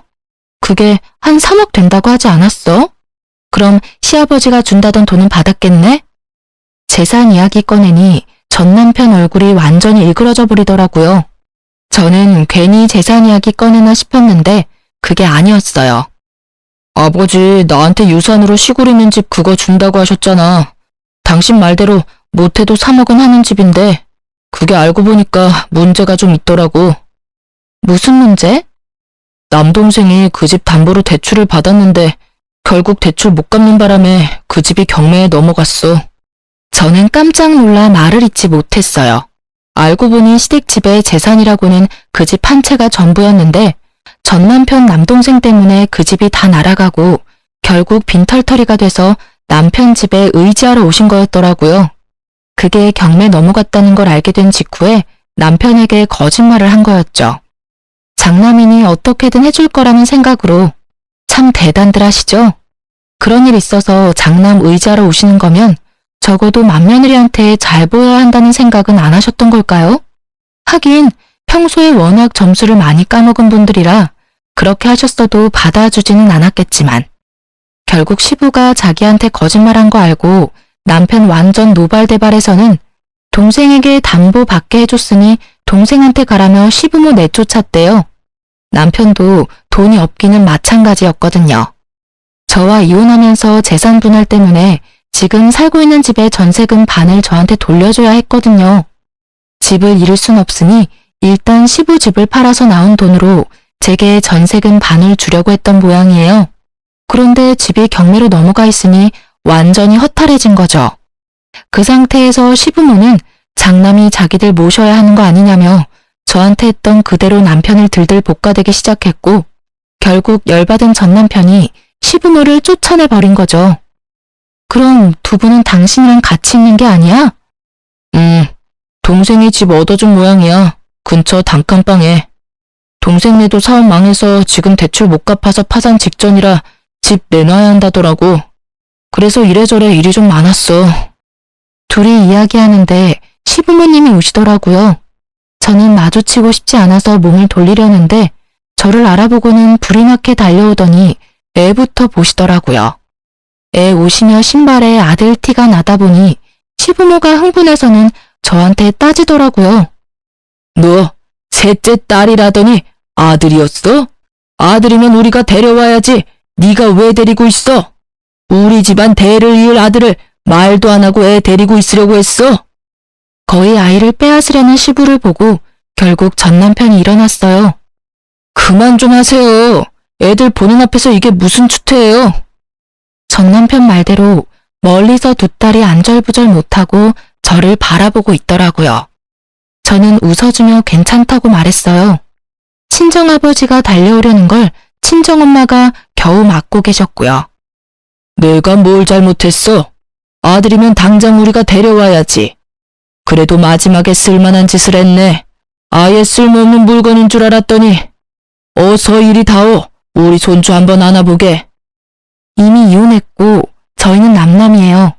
그게 한 3억 된다고 하지 않았어? 그럼 시아버지가 준다던 돈은 받았겠네? 재산 이야기 꺼내니 전 남편 얼굴이 완전히 일그러져 버리더라고요. 저는 괜히 재산 이야기 꺼내나 싶었는데 그게 아니었어요. 아버지 나한테 유산으로 시골 있는 집 그거 준다고 하셨잖아. 당신 말대로 못해도 3억은 하는 집인데 그게 알고 보니까 문제가 좀 있더라고. 무슨 문제? 남동생이 그 집 담보로 대출을 받았는데 결국 대출 못 갚는 바람에 그 집이 경매에 넘어갔어. 저는 깜짝 놀라 말을 잇지 못했어요. 알고 보니 시댁집의 재산이라고는 그 집 한 채가 전부였는데 전 남편 남동생 때문에 그 집이 다 날아가고 결국 빈털터리가 돼서 남편 집에 의지하러 오신 거였더라고요. 그게 경매 넘어갔다는 걸 알게 된 직후에 남편에게 거짓말을 한 거였죠. 장남이니 어떻게든 해줄 거라는 생각으로. 참 대단들 하시죠? 그런 일 있어서 장남 의지하러 오시는 거면 적어도 맏며느리한테 잘 보여야 한다는 생각은 안 하셨던 걸까요? 하긴 평소에 워낙 점수를 많이 까먹은 분들이라 그렇게 하셨어도 받아주지는 않았겠지만 결국 시부가 자기한테 거짓말한 거 알고 남편 완전 노발대발해서는 동생에게 담보 받게 해줬으니 동생한테 가라며 시부모 내쫓았대요. 남편도 돈이 없기는 마찬가지였거든요. 저와 이혼하면서 재산 분할 때문에 지금 살고 있는 집의 전세금 반을 저한테 돌려줘야 했거든요. 집을 잃을 순 없으니 일단 시부 집을 팔아서 나온 돈으로 제게 전세금 반을 주려고 했던 모양이에요. 그런데 집이 경매로 넘어가 있으니 완전히 허탈해진 거죠. 그 상태에서 시부모는 장남이 자기들 모셔야 하는 거 아니냐며 저한테 했던 그대로 남편을 들들 볶아대기 시작했고 결국 열받은 전 남편이 시부모를 쫓아내버린 거죠. 그럼 두 분은 당신이랑 같이 있는 게 아니야? 동생이 집 얻어준 모양이야. 근처 단칸방에. 동생네도 사업 망해서 지금 대출 못 갚아서 파산 직전이라 집 내놔야 한다더라고. 그래서 이래저래 일이 좀 많았어. 둘이 이야기하는데 시부모님이 오시더라고요. 저는 마주치고 싶지 않아서 몸을 돌리려는데 저를 알아보고는 불이 나게 달려오더니 애부터 보시더라고요. 애 옷이며 신발에 아들 티가 나다 보니 시부모가 흥분해서는 저한테 따지더라고요. 너 셋째 딸이라더니 아들이었어? 아들이면 우리가 데려와야지. 네가 왜 데리고 있어? 우리 집안 대를 이을 아들을 말도 안 하고 애 데리고 있으려고 했어? 거의 아이를 빼앗으려는 시부를 보고 결국 전 남편이 일어났어요. 그만 좀 하세요. 애들 보는 앞에서 이게 무슨 추태예요? 전 남편 말대로 멀리서 두 딸이 안절부절 못하고 저를 바라보고 있더라고요. 저는 웃어주며 괜찮다고 말했어요. 친정아버지가 달려오려는 걸 친정엄마가 겨우 막고 계셨고요. 내가 뭘 잘못했어? 아들이면 당장 우리가 데려와야지. 그래도 마지막에 쓸만한 짓을 했네. 아예 쓸모없는 물건인 줄 알았더니 어서 이리 다오. 우리 손주 한번 안아보게. 이미 이혼했고 저희는 남남이에요.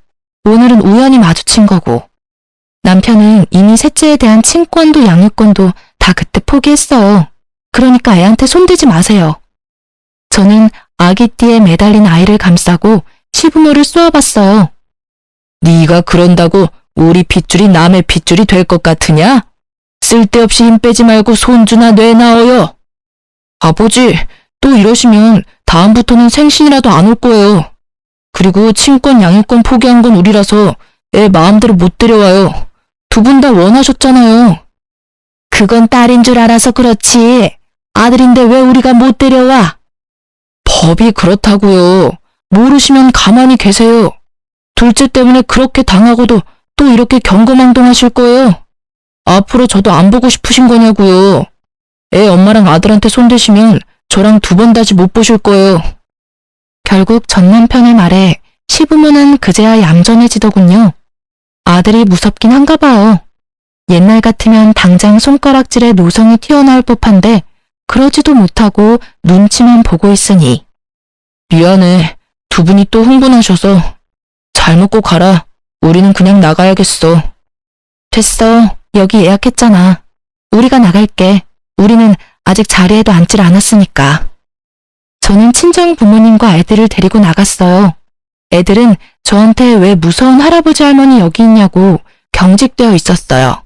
오늘은 우연히 마주친 거고. 남편은 이미 셋째에 대한 친권도 양육권도 다 그때 포기했어요. 그러니까 애한테 손대지 마세요. 저는 아기띠에 매달린 아이를 감싸고 시부모를 쏘아봤어요. 네가 그런다고 우리 핏줄이 남의 핏줄이 될 것 같으냐? 쓸데없이 힘 빼지 말고 손주나 내놔어요. 아버지, 또 이러시면 다음부터는 생신이라도 안 올 거예요. 그리고 친권 양육권 포기한 건 우리라서 애 마음대로 못 데려와요. 두 분 다 원하셨잖아요. 그건 딸인 줄 알아서 그렇지. 아들인데 왜 우리가 못 데려와? 법이 그렇다고요. 모르시면 가만히 계세요. 둘째 때문에 그렇게 당하고도 또 이렇게 경거망동하실 거예요. 앞으로 저도 안 보고 싶으신 거냐고요. 애 엄마랑 아들한테 손대시면 저랑 두 번 다시 못 보실 거예요. 결국 전 남편의 말에 시부모는 그제야 얌전해지더군요. 아들이 무섭긴 한가 봐요. 옛날 같으면 당장 손가락질에 노성이 튀어나올 법한데 그러지도 못하고 눈치만 보고 있으니. 미안해. 두 분이 또 흥분하셔서. 잘 먹고 가라. 우리는 그냥 나가야겠어. 됐어. 여기 예약했잖아. 우리가 나갈게. 우리는 아직 자리에도 앉질 않았으니까. 저는 친정 부모님과 애들을 데리고 나갔어요. 애들은 저한테 왜 무서운 할아버지 할머니 여기 있냐고 경직되어 있었어요.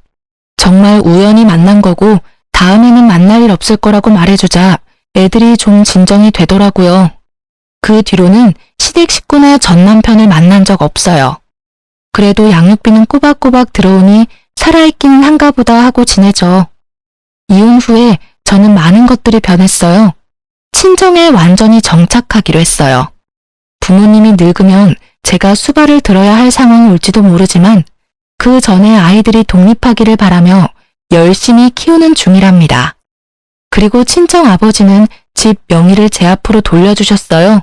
정말 우연히 만난 거고 다음에는 만날 일 없을 거라고 말해주자 애들이 좀 진정이 되더라고요. 그 뒤로는 시댁 식구나 전 남편을 만난 적 없어요. 그래도 양육비는 꼬박꼬박 들어오니 살아있기는 한가 보다 하고 지내죠. 이혼 후에 저는 많은 것들이 변했어요. 친정에 완전히 정착하기로 했어요. 부모님이 늙으면 제가 수발을 들어야 할 상황이 올지도 모르지만 그 전에 아이들이 독립하기를 바라며 열심히 키우는 중이랍니다. 그리고 친정 아버지는 집 명의를 제 앞으로 돌려주셨어요.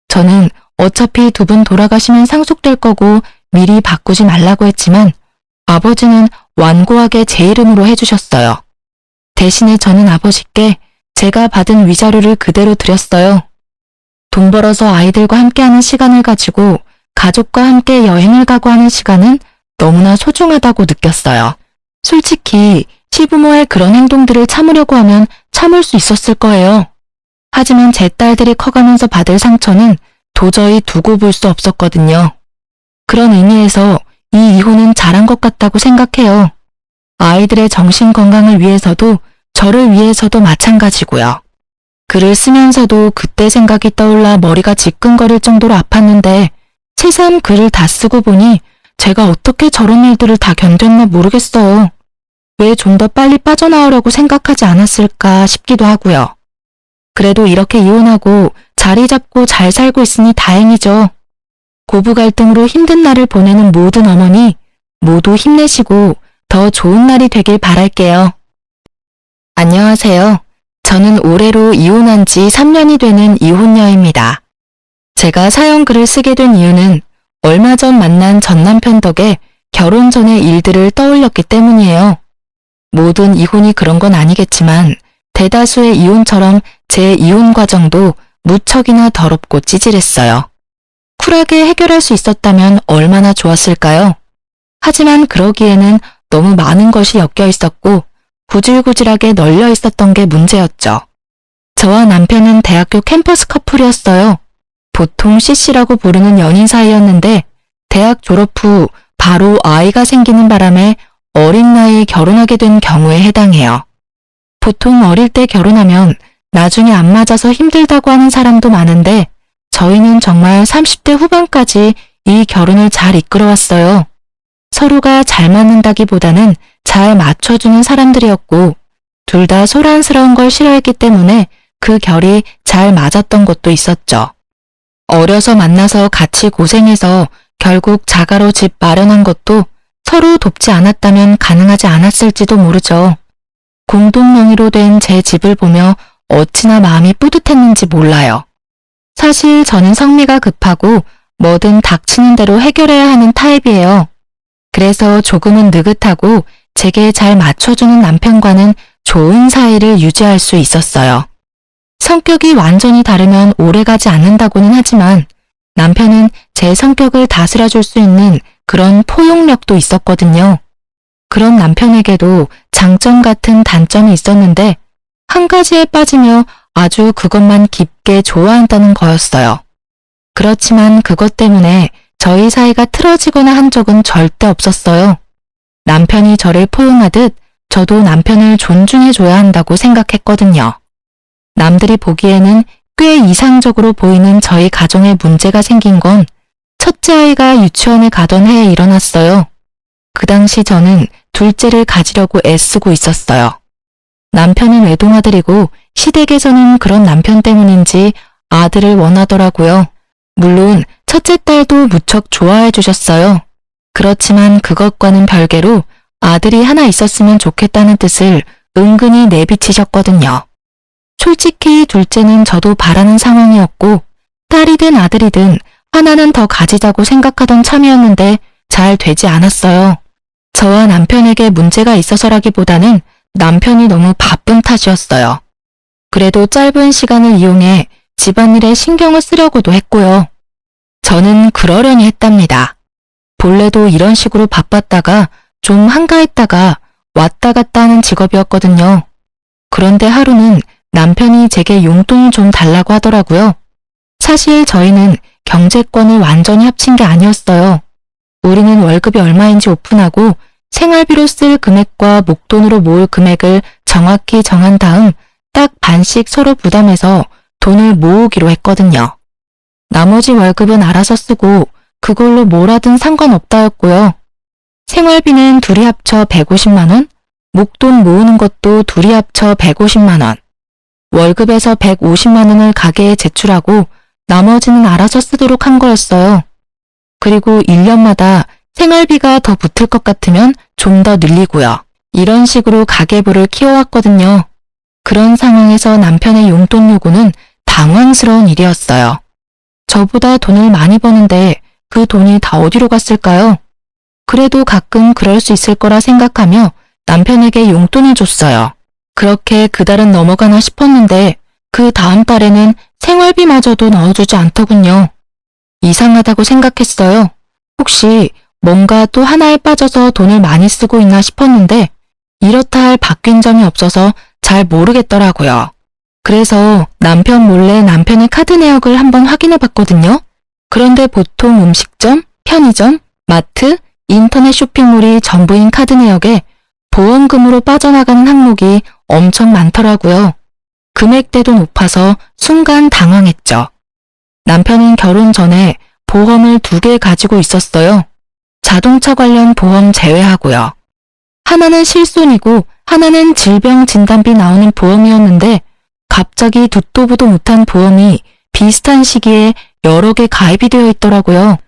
저는 어차피 두 분 돌아가시면 상속될 거고 미리 바꾸지 말라고 했지만 아버지는 완고하게 제 이름으로 해주셨어요. 대신에 저는 아버지께 제가 받은 위자료를 그대로 드렸어요. 돈 벌어서 아이들과 함께하는 시간을 가지고 가족과 함께 여행을 가고 하는 시간은 너무나 소중하다고 느꼈어요. 솔직히 시부모의 그런 행동들을 참으려고 하면 참을 수 있었을 거예요. 하지만 제 딸들이 커가면서 받을 상처는 도저히 두고 볼 수 없었거든요. 그런 의미에서 이 이혼은 잘한 것 같다고 생각해요. 아이들의 정신 건강을 위해서도 저를 위해서도 마찬가지고요. 글을 쓰면서도 그때 생각이 떠올라 머리가 지끈거릴 정도로 아팠는데 새삼 글을 다 쓰고 보니 제가 어떻게 저런 일들을 다 견뎠나 모르겠어요. 왜 좀 더 빨리 빠져나오려고 생각하지 않았을까 싶기도 하고요. 그래도 이렇게 이혼하고 자리 잡고 잘 살고 있으니 다행이죠. 고부 갈등으로 힘든 날을 보내는 모든 어머니 모두 힘내시고 더 좋은 날이 되길 바랄게요. 안녕하세요. 저는 올해로 이혼한 지 3년이 되는 이혼녀입니다. 제가 사연글을 쓰게 된 이유는 얼마 전 만난 전 남편 덕에 결혼 전의 일들을 떠올렸기 때문이에요. 모든 이혼이 그런 건 아니겠지만 대다수의 이혼처럼 제 이혼 과정도 무척이나 더럽고 찌질했어요. 쿨하게 해결할 수 있었다면 얼마나 좋았을까요? 하지만 그러기에는 너무 많은 것이 엮여 있었고 구질구질하게 널려 있었던 게 문제였죠. 저와 남편은 대학교 캠퍼스 커플이었어요. 보통 CC라고 부르는 연인 사이였는데 대학 졸업 후 바로 아이가 생기는 바람에 어린 나이에 결혼하게 된 경우에 해당해요. 보통 어릴 때 결혼하면 나중에 안 맞아서 힘들다고 하는 사람도 많은데 저희는 정말 30대 후반까지 이 결혼을 잘 이끌어왔어요. 서로가 잘 맞는다기보다는 잘 맞춰주는 사람들이었고 둘 다 소란스러운 걸 싫어했기 때문에 그 결이 잘 맞았던 것도 있었죠. 어려서 만나서 같이 고생해서 결국 자가로 집 마련한 것도 서로 돕지 않았다면 가능하지 않았을지도 모르죠. 공동 명의로 된 제 집을 보며 어찌나 마음이 뿌듯했는지 몰라요. 사실 저는 성미가 급하고 뭐든 닥치는 대로 해결해야 하는 타입이에요. 그래서 조금은 느긋하고 제게 잘 맞춰주는 남편과는 좋은 사이를 유지할 수 있었어요. 성격이 완전히 다르면 오래가지 않는다고는 하지만 남편은 제 성격을 다스려줄 수 있는 그런 포용력도 있었거든요. 그런 남편에게도 장점 같은 단점이 있었는데 한 가지에 빠지며 아주 그것만 깊게 좋아한다는 거였어요. 그렇지만 그것 때문에 저희 사이가 틀어지거나 한 적은 절대 없었어요. 남편이 저를 포용하듯 저도 남편을 존중해줘야 한다고 생각했거든요. 남들이 보기에는 꽤 이상적으로 보이는 저희 가정에 문제가 생긴 건 첫째 아이가 유치원에 가던 해에 일어났어요. 그 당시 저는 둘째를 가지려고 애쓰고 있었어요. 남편은 외동아들이고 시댁에서는 그런 남편 때문인지 아들을 원하더라고요. 물론 첫째 딸도 무척 좋아해 주셨어요. 그렇지만 그것과는 별개로 아들이 하나 있었으면 좋겠다는 뜻을 은근히 내비치셨거든요. 솔직히 둘째는 저도 바라는 상황이었고 딸이든 아들이든 하나는 더 가지자고 생각하던 참이었는데 잘 되지 않았어요. 저와 남편에게 문제가 있어서라기보다는 남편이 너무 바쁜 탓이었어요. 그래도 짧은 시간을 이용해 집안일에 신경을 쓰려고도 했고요. 저는 그러려니 했답니다. 본래도 이런 식으로 바빴다가 좀 한가했다가 왔다 갔다 하는 직업이었거든요. 그런데 하루는 남편이 제게 용돈을 좀 달라고 하더라고요. 사실 저희는 경제권을 완전히 합친 게 아니었어요. 우리는 월급이 얼마인지 오픈하고 생활비로 쓸 금액과 목돈으로 모을 금액을 정확히 정한 다음 딱 반씩 서로 부담해서 돈을 모으기로 했거든요. 나머지 월급은 알아서 쓰고 그걸로 뭘 하든 상관없다였고요. 생활비는 둘이 합쳐 150만 원, 목돈 모으는 것도 둘이 합쳐 150만 원. 월급에서 150만 원을 가게에 제출하고 나머지는 알아서 쓰도록 한 거였어요. 그리고 1년마다 생활비가 더 붙을 것 같으면 좀 더 늘리고요. 이런 식으로 가계부를 키워왔거든요. 그런 상황에서 남편의 용돈 요구는 당황스러운 일이었어요. 저보다 돈을 많이 버는데 그 돈이 다 어디로 갔을까요? 그래도 가끔 그럴 수 있을 거라 생각하며 남편에게 용돈을 줬어요. 그렇게 그달은 넘어가나 싶었는데 그 다음 달에는 생활비마저도 넣어주지 않더군요. 이상하다고 생각했어요. 혹시 뭔가 또 하나에 빠져서 돈을 많이 쓰고 있나 싶었는데 이렇다 할 바뀐 점이 없어서 잘 모르겠더라고요. 그래서 남편 몰래 남편의 카드 내역을 한번 확인해 봤거든요. 그런데 보통 음식점, 편의점, 마트, 인터넷 쇼핑몰이 전부인 카드 내역에 보험금으로 빠져나가는 항목이 엄청 많더라고요. 금액대도 높아서 순간 당황했죠. 남편은 결혼 전에 보험을 2개 가지고 있었어요. 자동차 관련 보험 제외하고요. 하나는 실손이고 하나는 질병 진단비 나오는 보험이었는데 갑자기 듣도 보도 못한 보험이 비슷한 시기에 여러 개 가입이 되어 있더라고요.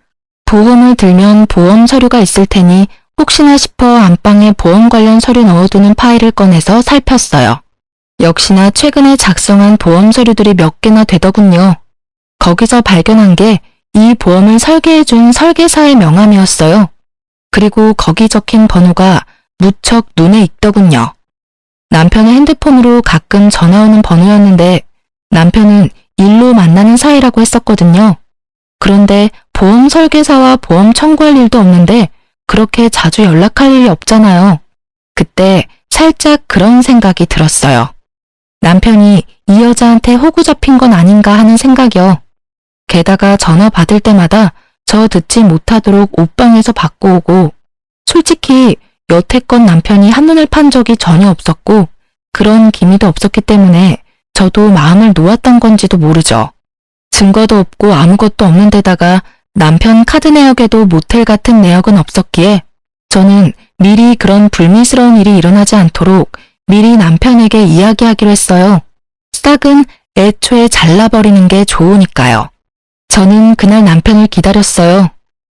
보험을 들면 보험 서류가 있을 테니 혹시나 싶어 안방에 보험 관련 서류 넣어두는 파일을 꺼내서 살폈어요. 역시나 최근에 작성한 보험 서류들이 몇 개나 되더군요. 거기서 발견한 게 이 보험을 설계해준 설계사의 명함이었어요. 그리고 거기 적힌 번호가 무척 눈에 익더군요. 남편의 핸드폰으로 가끔 전화 오는 번호였는데 남편은 일로 만나는 사이라고 했었거든요. 그런데 보험 설계사와 보험 청구할 일도 없는데 그렇게 자주 연락할 일이 없잖아요. 그때 살짝 그런 생각이 들었어요. 남편이 이 여자한테 호구 잡힌 건 아닌가 하는 생각이요. 게다가 전화 받을 때마다 저 듣지 못하도록 옷방에서 받고 오고 솔직히 여태껏 남편이 한눈을 판 적이 전혀 없었고 그런 기미도 없었기 때문에 저도 마음을 놓았던 건지도 모르죠. 증거도 없고 아무것도 없는 데다가 남편 카드 내역에도 모텔 같은 내역은 없었기에 저는 미리 그런 불미스러운 일이 일어나지 않도록 미리 남편에게 이야기하기로 했어요. 싹은 애초에 잘라버리는 게 좋으니까요. 저는 그날 남편을 기다렸어요.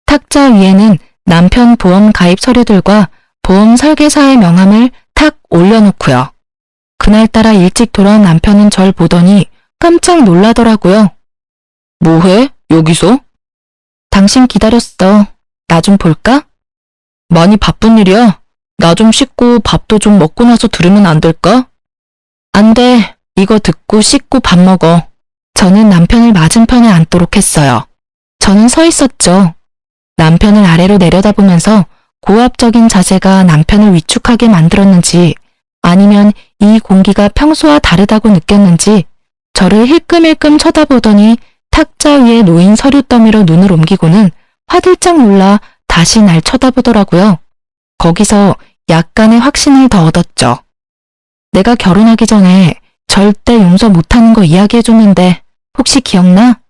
탁자 위에는 남편 보험 가입 서류들과 보험 설계사의 명함을 탁 올려놓고요. 그날따라 일찍 돌아온 남편은 절 보더니 깜짝 놀라더라고요. 뭐해? 여기서? 당신 기다렸어. 나 좀 볼까? 많이 바쁜 일이야. 나 좀 씻고 밥도 좀 먹고 나서 들으면 안 될까? 안 돼. 이거 듣고 씻고 밥 먹어. 저는 남편을 맞은편에 앉도록 했어요. 저는 서 있었죠. 남편을 아래로 내려다보면서 고압적인 자세가 남편을 위축하게 만들었는지 아니면 이 공기가 평소와 다르다고 느꼈는지 저를 힐끔힐끔 쳐다보더니 탁자 위에 놓인 서류 더미로 눈을 옮기고는 화들짝 놀라 다시 날 쳐다보더라고요. 거기서 약간의 확신을 더 얻었죠. 내가 결혼하기 전에 절대 용서 못하는 거 이야기해줬는데 혹시 기억나?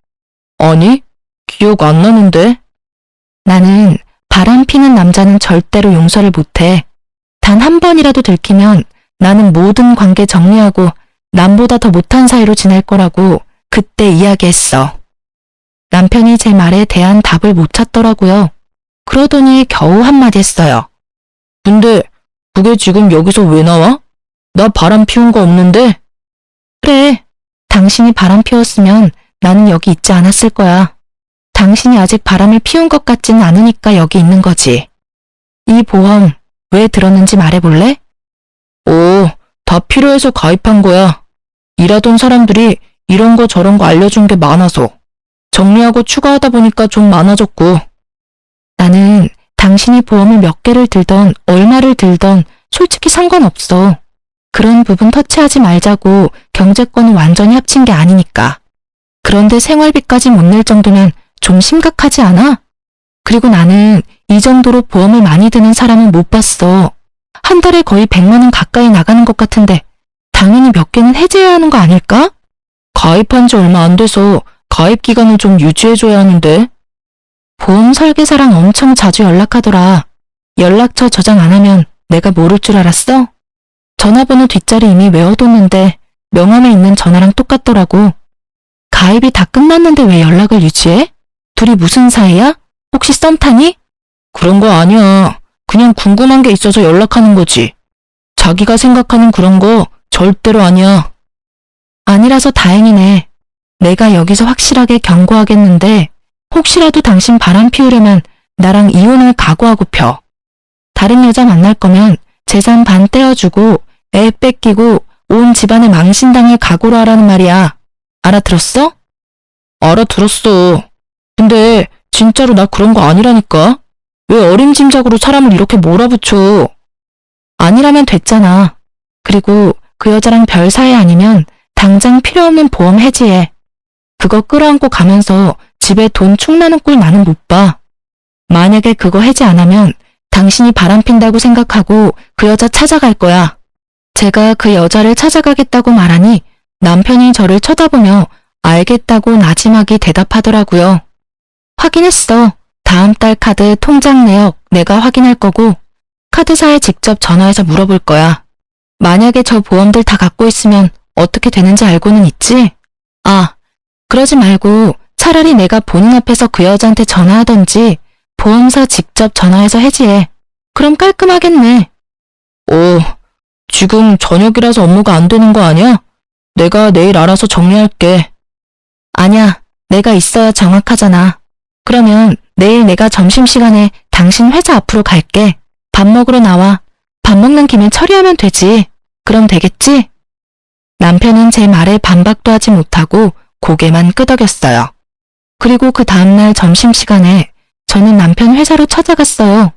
아니, 기억 안 나는데. 나는 바람 피는 남자는 절대로 용서를 못해. 단 한 번이라도 들키면 나는 모든 관계 정리하고 남보다 더 못한 사이로 지낼 거라고 그때 이야기했어. 남편이 제 말에 대한 답을 못 찾더라고요. 그러더니 겨우 한마디 했어요. 근데 그게 지금 여기서 왜 나와? 나 바람 피운 거 없는데? 그래, 당신이 바람 피웠으면 나는 여기 있지 않았을 거야. 당신이 아직 바람을 피운 것 같지는 않으니까 여기 있는 거지. 이 보험 왜 들었는지 말해볼래? 오, 다 필요해서 가입한 거야. 일하던 사람들이 이런 거 저런 거 알려준 게 많아서. 정리하고 추가하다 보니까 좀 많아졌고. 나는 당신이 보험을 몇 개를 들던 얼마를 들던 솔직히 상관없어. 그런 부분 터치하지 말자고 경제권은 완전히 합친 게 아니니까. 그런데 생활비까지 못 낼 정도면 좀 심각하지 않아? 그리고 나는 이 정도로 보험을 많이 드는 사람은 못 봤어. 한 달에 거의 100만 원 가까이 나가는 것 같은데 당연히 몇 개는 해지해야 하는 거 아닐까? 가입한 지 얼마 안 돼서 가입 기간을 좀 유지해줘야 하는데. 보험 설계사랑 엄청 자주 연락하더라. 연락처 저장 안 하면 내가 모를 줄 알았어? 전화번호 뒷자리 이미 외워뒀는데 명함에 있는 전화랑 똑같더라고. 가입이 다 끝났는데 왜 연락을 유지해? 둘이 무슨 사이야? 혹시 썸 타니? 그런 거 아니야. 그냥 궁금한 게 있어서 연락하는 거지. 자기가 생각하는 그런 거 절대로 아니야. 아니라서 다행이네. 내가 여기서 확실하게 경고하겠는데 혹시라도 당신 바람 피우려면 나랑 이혼을 각오하고 펴. 다른 여자 만날 거면 재산 반 떼어주고 애 뺏기고 온 집안에 망신당할 각오로 하라는 말이야. 알아들었어? 알아들었어. 근데 진짜로 나 그런 거 아니라니까. 왜 어림짐작으로 사람을 이렇게 몰아붙여. 아니라면 됐잖아. 그리고 그 여자랑 별 사이 아니면 당장 필요 없는 보험 해지해. 그거 끌어안고 가면서 집에 돈 축나는 꼴 나는 못 봐. 만약에 그거 해지 안 하면 당신이 바람핀다고 생각하고 그 여자 찾아갈 거야. 제가 그 여자를 찾아가겠다고 말하니 남편이 저를 쳐다보며 알겠다고 나지막이 대답하더라고요. 확인했어. 다음 달 카드 통장 내역 내가 확인할 거고 카드사에 직접 전화해서 물어볼 거야. 만약에 저 보험들 다 갖고 있으면 어떻게 되는지 알고는 있지? 아, 그러지 말고 차라리 내가 본인 앞에서 그 여자한테 전화하던지 보험사 직접 전화해서 해지해. 그럼 깔끔하겠네. 오, 지금 저녁이라서 업무가 안 되는 거 아니야? 내가 내일 알아서 정리할게. 아니야, 내가 있어야 정확하잖아. 그러면 내일 내가 점심시간에 당신 회사 앞으로 갈게. 밥 먹으러 나와. 밥 먹는 김에 처리하면 되지. 그럼 되겠지? 남편은 제 말에 반박도 하지 못하고 고개만 끄덕였어요. 그리고 그 다음날 점심시간에 저는 남편 회사로 찾아갔어요.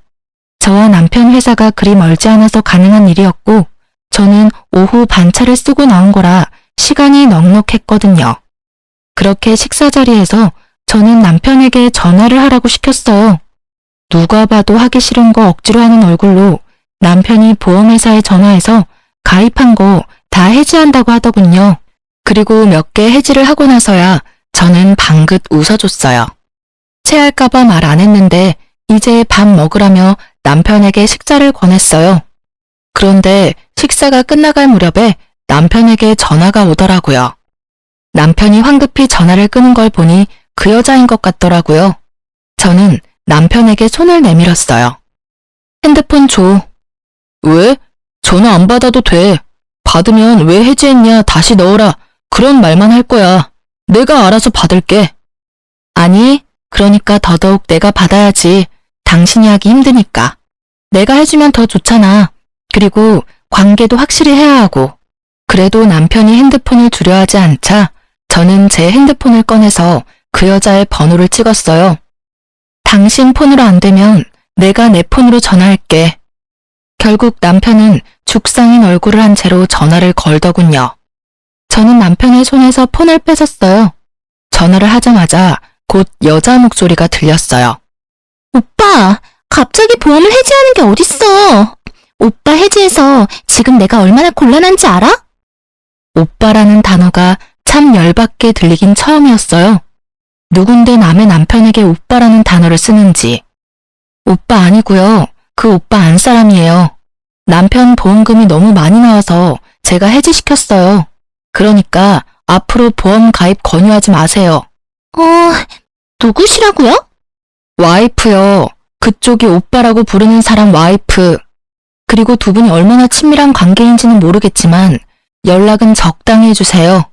저와 남편 회사가 그리 멀지 않아서 가능한 일이었고 저는 오후 반차를 쓰고 나온 거라 시간이 넉넉했거든요. 그렇게 식사 자리에서 저는 남편에게 전화를 하라고 시켰어요. 누가 봐도 하기 싫은 거 억지로 하는 얼굴로 남편이 보험회사에 전화해서 가입한 거 다 해지한다고 하더군요. 그리고 몇 개 해지를 하고 나서야 저는 방긋 웃어줬어요. 체할까봐 말 안 했는데 이제 밥 먹으라며 남편에게 식사를 권했어요. 그런데 식사가 끝나갈 무렵에 남편에게 전화가 오더라고요. 남편이 황급히 전화를 끄는 걸 보니 그 여자인 것 같더라고요. 저는 남편에게 손을 내밀었어요. 핸드폰 줘. 왜? 전화 안 받아도 돼. 받으면 왜 해지했냐 다시 넣어라. 그런 말만 할 거야. 내가 알아서 받을게. 아니, 그러니까 더더욱 내가 받아야지. 당신이 하기 힘드니까. 내가 해주면 더 좋잖아. 그리고 관계도 확실히 해야 하고. 그래도 남편이 핸드폰을 주려 하지 않자 저는 제 핸드폰을 꺼내서 그 여자의 번호를 찍었어요. 당신 폰으로 안 되면 내가 내 폰으로 전화할게. 결국 남편은 죽상인 얼굴을 한 채로 전화를 걸더군요. 저는 남편의 손에서 폰을 뺏었어요. 전화를 하자마자 곧 여자 목소리가 들렸어요. 오빠, 갑자기 보험을 해지하는 게 어딨어. 오빠 해지해서 지금 내가 얼마나 곤란한지 알아? 오빠라는 단어가 참 열받게 들리긴 처음이었어요. 누군데 남의 남편에게 오빠라는 단어를 쓰는지. 오빠 아니고요. 그 오빠 안 사람이에요. 남편 보험금이 너무 많이 나와서 제가 해지시켰어요. 그러니까 앞으로 보험 가입 권유하지 마세요. 누구시라고요? 와이프요. 그쪽이 오빠라고 부르는 사람 와이프. 그리고 두 분이 얼마나 친밀한 관계인지는 모르겠지만 연락은 적당히 해주세요.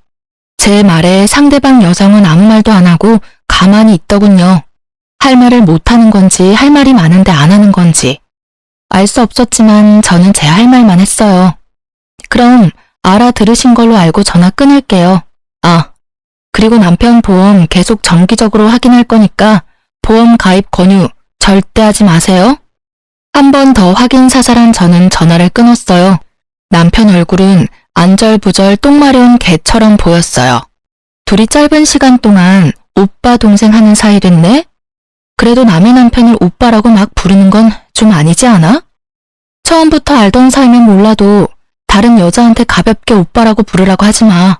제 말에 상대방 여성은 아무 말도 안 하고 가만히 있더군요. 할 말을 못하는 건지 할 말이 많은데 안 하는 건지. 알 수 없었지만 저는 제 할 말만 했어요. 그럼 알아들으신 걸로 알고 전화 끊을게요. 그리고 남편 보험 계속 정기적으로 확인할 거니까 보험 가입 권유 절대 하지 마세요. 한 번 더 확인 사살한 저는 전화를 끊었어요. 남편 얼굴은 안절부절 똥 마려운 개처럼 보였어요. 둘이 짧은 시간 동안 오빠 동생 하는 사이 됐네? 그래도 남의 남편을 오빠라고 막 부르는 건 좀 아니지 않아? 처음부터 알던 사이면 몰라도 다른 여자한테 가볍게 오빠라고 부르라고 하지 마.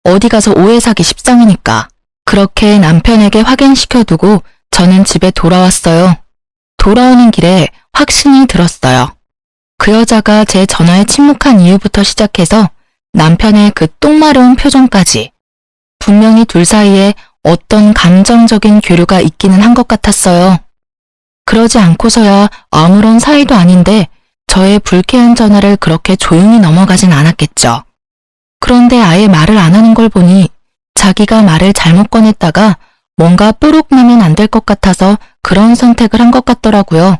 어디 가서 오해 사기 십상이니까. 그렇게 남편에게 확인시켜두고 저는 집에 돌아왔어요. 돌아오는 길에 확신이 들었어요. 그 여자가 제 전화에 침묵한 이유부터 시작해서 남편의 그 똥마려운 표정까지 분명히 둘 사이에 어떤 감정적인 교류가 있기는 한 것 같았어요. 그러지 않고서야 아무런 사이도 아닌데 저의 불쾌한 전화를 그렇게 조용히 넘어가진 않았겠죠. 그런데 아예 말을 안 하는 걸 보니 자기가 말을 잘못 꺼냈다가 뭔가 뽀록 나면 안 될 것 같아서 그런 선택을 한 것 같더라고요.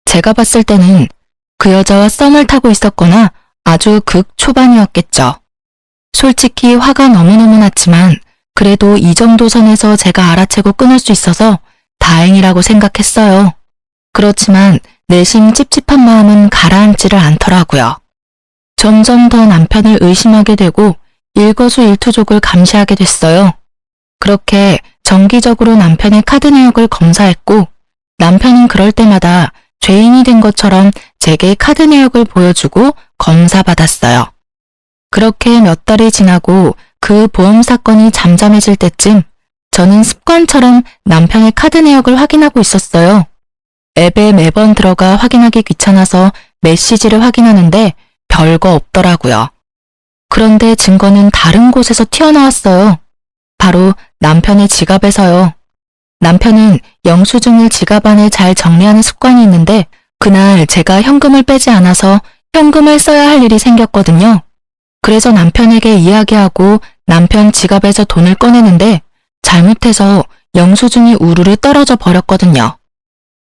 제가 봤을 때는 그 여자와 썸을 타고 있었거나 아주 극초반이었겠죠. 솔직히 화가 너무너무 났지만 그래도 이 정도 선에서 제가 알아채고 끊을 수 있어서 다행이라고 생각했어요. 그렇지만 내심 찝찝한 마음은 가라앉지를 않더라고요. 점점 더 남편을 의심하게 되고 일거수일투족을 감시하게 됐어요. 그렇게 정기적으로 남편의 카드 내역을 검사했고 남편은 그럴 때마다 죄인이 된 것처럼 제게 카드 내역을 보여주고 검사받았어요. 그렇게 몇 달이 지나고 그 보험 사건이 잠잠해질 때쯤 저는 습관처럼 남편의 카드 내역을 확인하고 있었어요. 앱에 매번 들어가 확인하기 귀찮아서 메시지를 확인하는데 별거 없더라고요. 그런데 증거는 다른 곳에서 튀어나왔어요. 바로 남편의 지갑에서요. 남편은 영수증을 지갑 안에 잘 정리하는 습관이 있는데 그날 제가 현금을 빼지 않아서 현금을 써야 할 일이 생겼거든요. 그래서 남편에게 이야기하고 남편 지갑에서 돈을 꺼내는데 잘못해서 영수증이 우르르 떨어져 버렸거든요.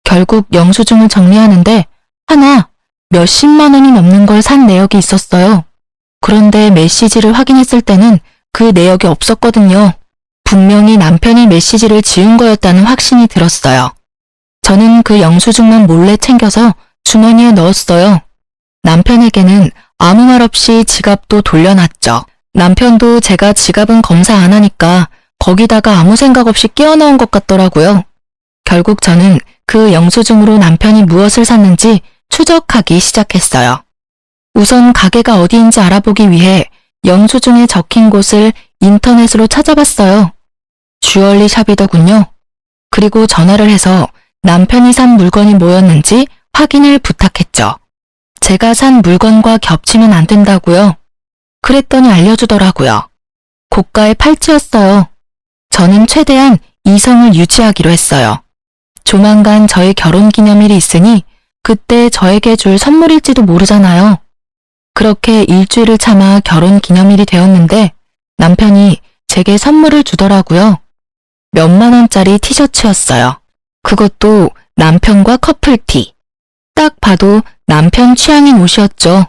결국 영수증을 정리하는데 하나 몇십만 원이 넘는 걸 산 내역이 있었어요. 그런데 메시지를 확인했을 때는 그 내역이 없었거든요. 분명히 남편이 메시지를 지운 거였다는 확신이 들었어요. 저는 그 영수증만 몰래 챙겨서 주머니에 넣었어요. 남편에게는 아무 말 없이 지갑도 돌려놨죠. 남편도 제가 지갑은 검사 안 하니까 거기다가 아무 생각 없이 끼워 넣은 것 같더라고요. 결국 저는 그 영수증으로 남편이 무엇을 샀는지 추적하기 시작했어요. 우선 가게가 어디인지 알아보기 위해 영수증에 적힌 곳을 인터넷으로 찾아봤어요. 주얼리 샵이더군요. 그리고 전화를 해서 남편이 산 물건이 뭐였는지 확인을 부탁했죠. 제가 산 물건과 겹치면 안 된다고요. 그랬더니 알려주더라고요. 고가의 팔찌였어요. 저는 최대한 이성을 유지하기로 했어요. 조만간 저의 결혼기념일이 있으니 그때 저에게 줄 선물일지도 모르잖아요. 그렇게 일주일을 참아 결혼기념일이 되었는데 남편이 제게 선물을 주더라고요. 몇만 원짜리 티셔츠였어요. 그것도 남편과 커플티. 딱 봐도 남편 취향인 옷이었죠.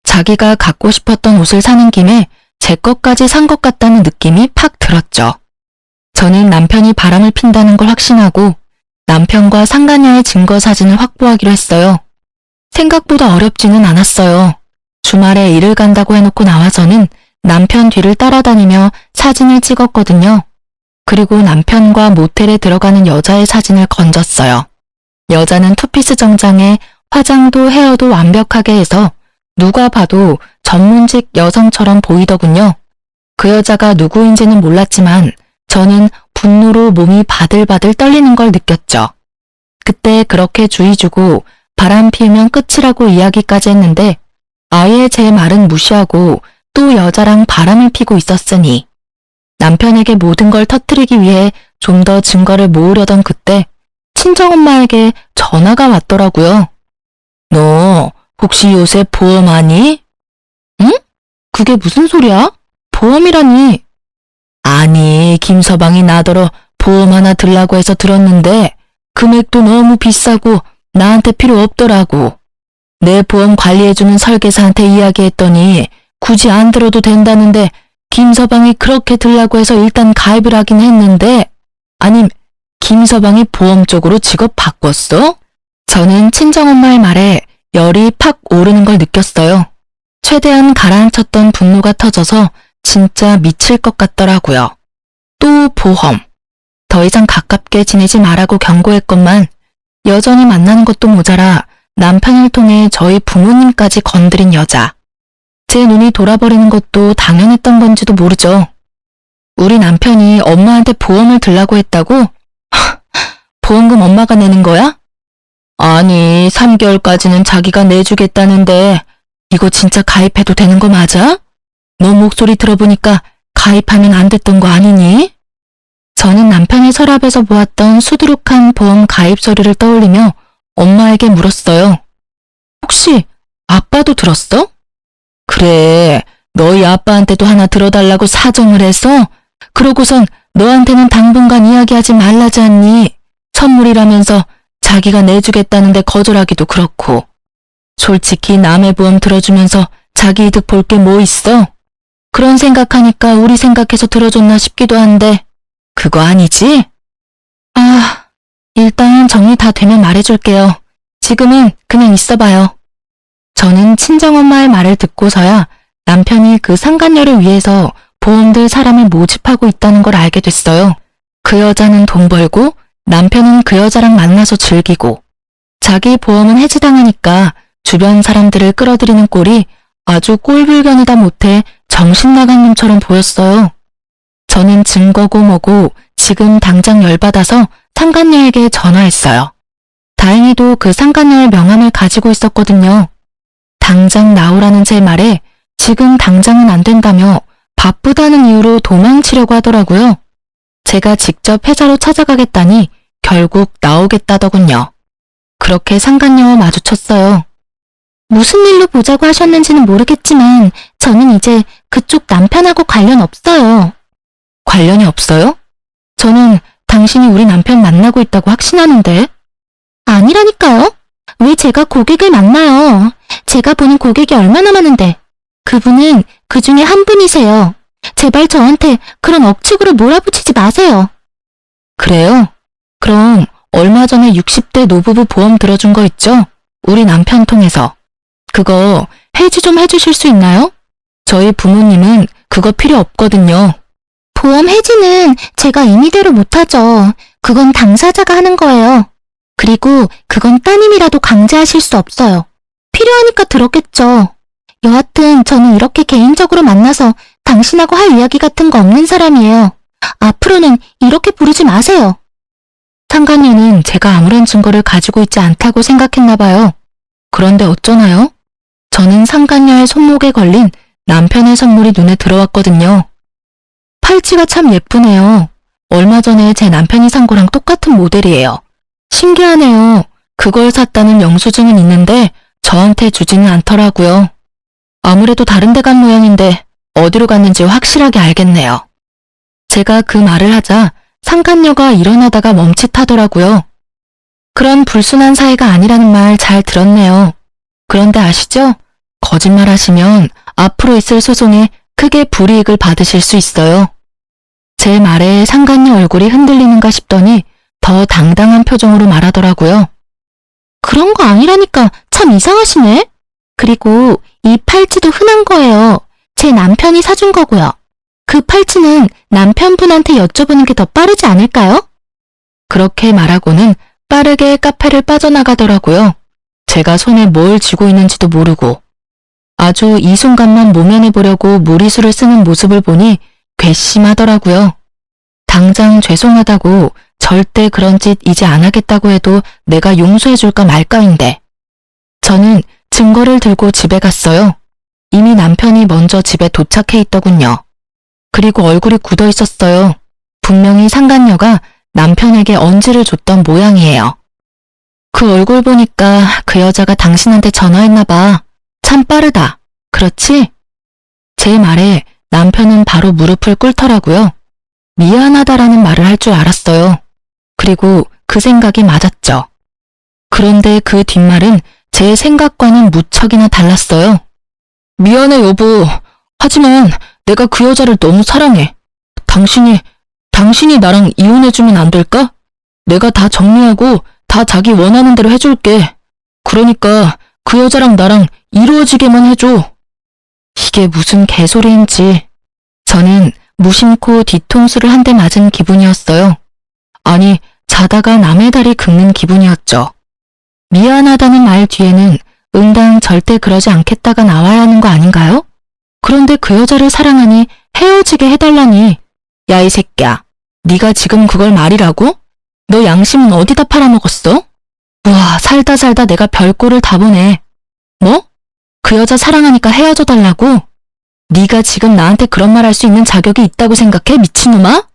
자기가 갖고 싶었던 옷을 사는 김에 제 것까지 산 것 같다는 느낌이 팍 들었죠. 저는 남편이 바람을 핀다는 걸 확신하고 남편과 상간녀의 증거 사진을 확보하기로 했어요. 생각보다 어렵지는 않았어요. 주말에 일을 간다고 해놓고 나와서는 남편 뒤를 따라다니며 사진을 찍었거든요. 그리고 남편과 모텔에 들어가는 여자의 사진을 건졌어요. 여자는 투피스 정장에 화장도 헤어도 완벽하게 해서 누가 봐도 전문직 여성처럼 보이더군요. 그 여자가 누구인지는 몰랐지만 저는 분노로 몸이 바들바들 떨리는 걸 느꼈죠. 그때 그렇게 주의 주고 바람 피우면 끝이라고 이야기까지 했는데 아예 제 말은 무시하고 또 여자랑 바람을 피고 있었으니 남편에게 모든 걸 터뜨리기 위해 좀 더 증거를 모으려던 그때 친정엄마에게 전화가 왔더라고요. 너 혹시 요새 보험하니? 응? 그게 무슨 소리야? 보험이라니. 아니, 김서방이 나더러 보험 하나 들라고 해서 들었는데 금액도 너무 비싸고 나한테 필요 없더라고. 내 보험 관리해주는 설계사한테 이야기했더니 굳이 안 들어도 된다는데 김서방이 그렇게 들라고 해서 일단 가입을 하긴 했는데 아님 김서방이 보험 쪽으로 직업 바꿨어? 저는 친정엄마의 말에 열이 팍 오르는 걸 느꼈어요. 최대한 가라앉혔던 분노가 터져서 진짜 미칠 것 같더라고요. 또 보험. 더 이상 가깝게 지내지 말라고 경고했건만 여전히 만나는 것도 모자라 남편을 통해 저희 부모님까지 건드린 여자. 제 눈이 돌아버리는 것도 당연했던 건지도 모르죠. 우리 남편이 엄마한테 보험을 들라고 했다고? 보험금 엄마가 내는 거야? 아니, 3개월까지는 자기가 내주겠다는데 이거 진짜 가입해도 되는 거 맞아? 너 목소리 들어보니까 가입하면 안 됐던 거 아니니? 저는 남편의 서랍에서 보았던 수두룩한 보험 가입 서류를 떠올리며 엄마에게 물었어요. 혹시 아빠도 들었어? 그래, 너희 아빠한테도 하나 들어달라고 사정을 해서 그러고선 너한테는 당분간 이야기하지 말라지 않니? 선물이라면서 자기가 내주겠다는데 거절하기도 그렇고. 솔직히 남의 보험 들어주면서 자기 이득 볼 게 뭐 있어? 그런 생각하니까 우리 생각해서 들어줬나 싶기도 한데 그거 아니지? 아, 일단 정리 다 되면 말해줄게요. 지금은 그냥 있어봐요. 저는 친정엄마의 말을 듣고서야 남편이 그 상간녀를 위해서 보험들 사람을 모집하고 있다는 걸 알게 됐어요. 그 여자는 돈 벌고 남편은 그 여자랑 만나서 즐기고 자기 보험은 해지당하니까 주변 사람들을 끌어들이는 꼴이 아주 꼴불견이다 못해 정신나간 놈처럼 보였어요. 저는 증거고 뭐고 지금 당장 열받아서 상간녀에게 전화했어요. 다행히도 그 상간녀의 명함을 가지고 있었거든요. 당장 나오라는 제 말에 지금 당장은 안 된다며 바쁘다는 이유로 도망치려고 하더라고요. 제가 직접 회사로 찾아가겠다니 결국 나오겠다더군요. 그렇게 상간녀와 마주쳤어요. 무슨 일로 보자고 하셨는지는 모르겠지만 저는 이제 그쪽 남편하고 관련 없어요. 관련이 없어요? 저는 당신이 우리 남편 만나고 있다고 확신하는데. 아니라니까요. 왜 제가 고객을 만나요. 제가 보는 고객이 얼마나 많은데. 그분은 그 중에 한 분이세요. 제발 저한테 그런 억측으로 몰아붙이지 마세요. 그래요? 그럼 얼마 전에 60대 노부부 보험 들어준 거 있죠? 우리 남편 통해서. 그거 해지 좀 해주실 수 있나요? 저희 부모님은 그거 필요 없거든요. 보험 해지는 제가 임의대로 못하죠. 그건 당사자가 하는 거예요. 그리고 그건 따님이라도 강제하실 수 없어요. 필요하니까 들었겠죠. 여하튼 저는 이렇게 개인적으로 만나서 당신하고 할 이야기 같은 거 없는 사람이에요. 앞으로는 이렇게 부르지 마세요. 상간녀는 제가 아무런 증거를 가지고 있지 않다고 생각했나 봐요. 그런데 어쩌나요? 저는 상간녀의 손목에 걸린 남편의 선물이 눈에 들어왔거든요. 팔찌가 참 예쁘네요. 얼마 전에 제 남편이 산 거랑 똑같은 모델이에요. 신기하네요. 그걸 샀다는 영수증은 있는데 저한테 주지는 않더라고요. 아무래도 다른 데 간 모양인데 어디로 갔는지 확실하게 알겠네요. 제가 그 말을 하자 상간녀가 일어나다가 멈칫하더라고요. 그런 불순한 사이가 아니라는 말 잘 들었네요. 그런데 아시죠? 거짓말 하시면 앞으로 있을 소송에 크게 불이익을 받으실 수 있어요. 제 말에 상간녀 얼굴이 흔들리는가 싶더니 더 당당한 표정으로 말하더라고요. 그런 거 아니라니까 참 이상하시네. 그리고 이 팔찌도 흔한 거예요. 제 남편이 사준 거고요. 그 팔찌는 남편분한테 여쭤보는 게 더 빠르지 않을까요? 그렇게 말하고는 빠르게 카페를 빠져나가더라고요. 제가 손에 뭘 쥐고 있는지도 모르고. 아주 이 순간만 모면해 보려고 무리수를 쓰는 모습을 보니 괘씸하더라고요. 당장 죄송하다고 절대 그런 짓 이제 안 하겠다고 해도 내가 용서해 줄까 말까인데. 저는 증거를 들고 집에 갔어요. 이미 남편이 먼저 집에 도착해 있더군요. 그리고 얼굴이 굳어 있었어요. 분명히 상간녀가 남편에게 언지를 줬던 모양이에요. 그 얼굴 보니까 그 여자가 당신한테 전화했나 봐. 참 빠르다. 그렇지? 제 말에 남편은 바로 무릎을 꿇더라고요. 미안하다라는 말을 할 줄 알았어요. 그리고 그 생각이 맞았죠. 그런데 그 뒷말은 제 생각과는 무척이나 달랐어요. 미안해 여보. 하지만 내가 그 여자를 너무 사랑해. 당신이 나랑 이혼해주면 안 될까? 내가 다 정리하고 다 자기 원하는 대로 해줄게. 그러니까 그 여자랑 나랑 이루어지게만 해줘. 이게 무슨 개소리인지 저는 무심코 뒤통수를 한 대 맞은 기분이었어요. 아니, 자다가 남의 다리 긁는 기분이었죠. 미안하다는 말 뒤에는 응당 절대 그러지 않겠다가 나와야 하는 거 아닌가요? 그런데 그 여자를 사랑하니 헤어지게 해달라니. 야, 이 새끼야. 네가 지금 그걸 말이라고? 너 양심은 어디다 팔아먹었어? 우와, 살다 내가 별꼴을 다 보네. 뭐? 그 여자 사랑하니까 헤어져 달라고? 네가 지금 나한테 그런 말 할 수 있는 자격이 있다고 생각해, 미친놈아?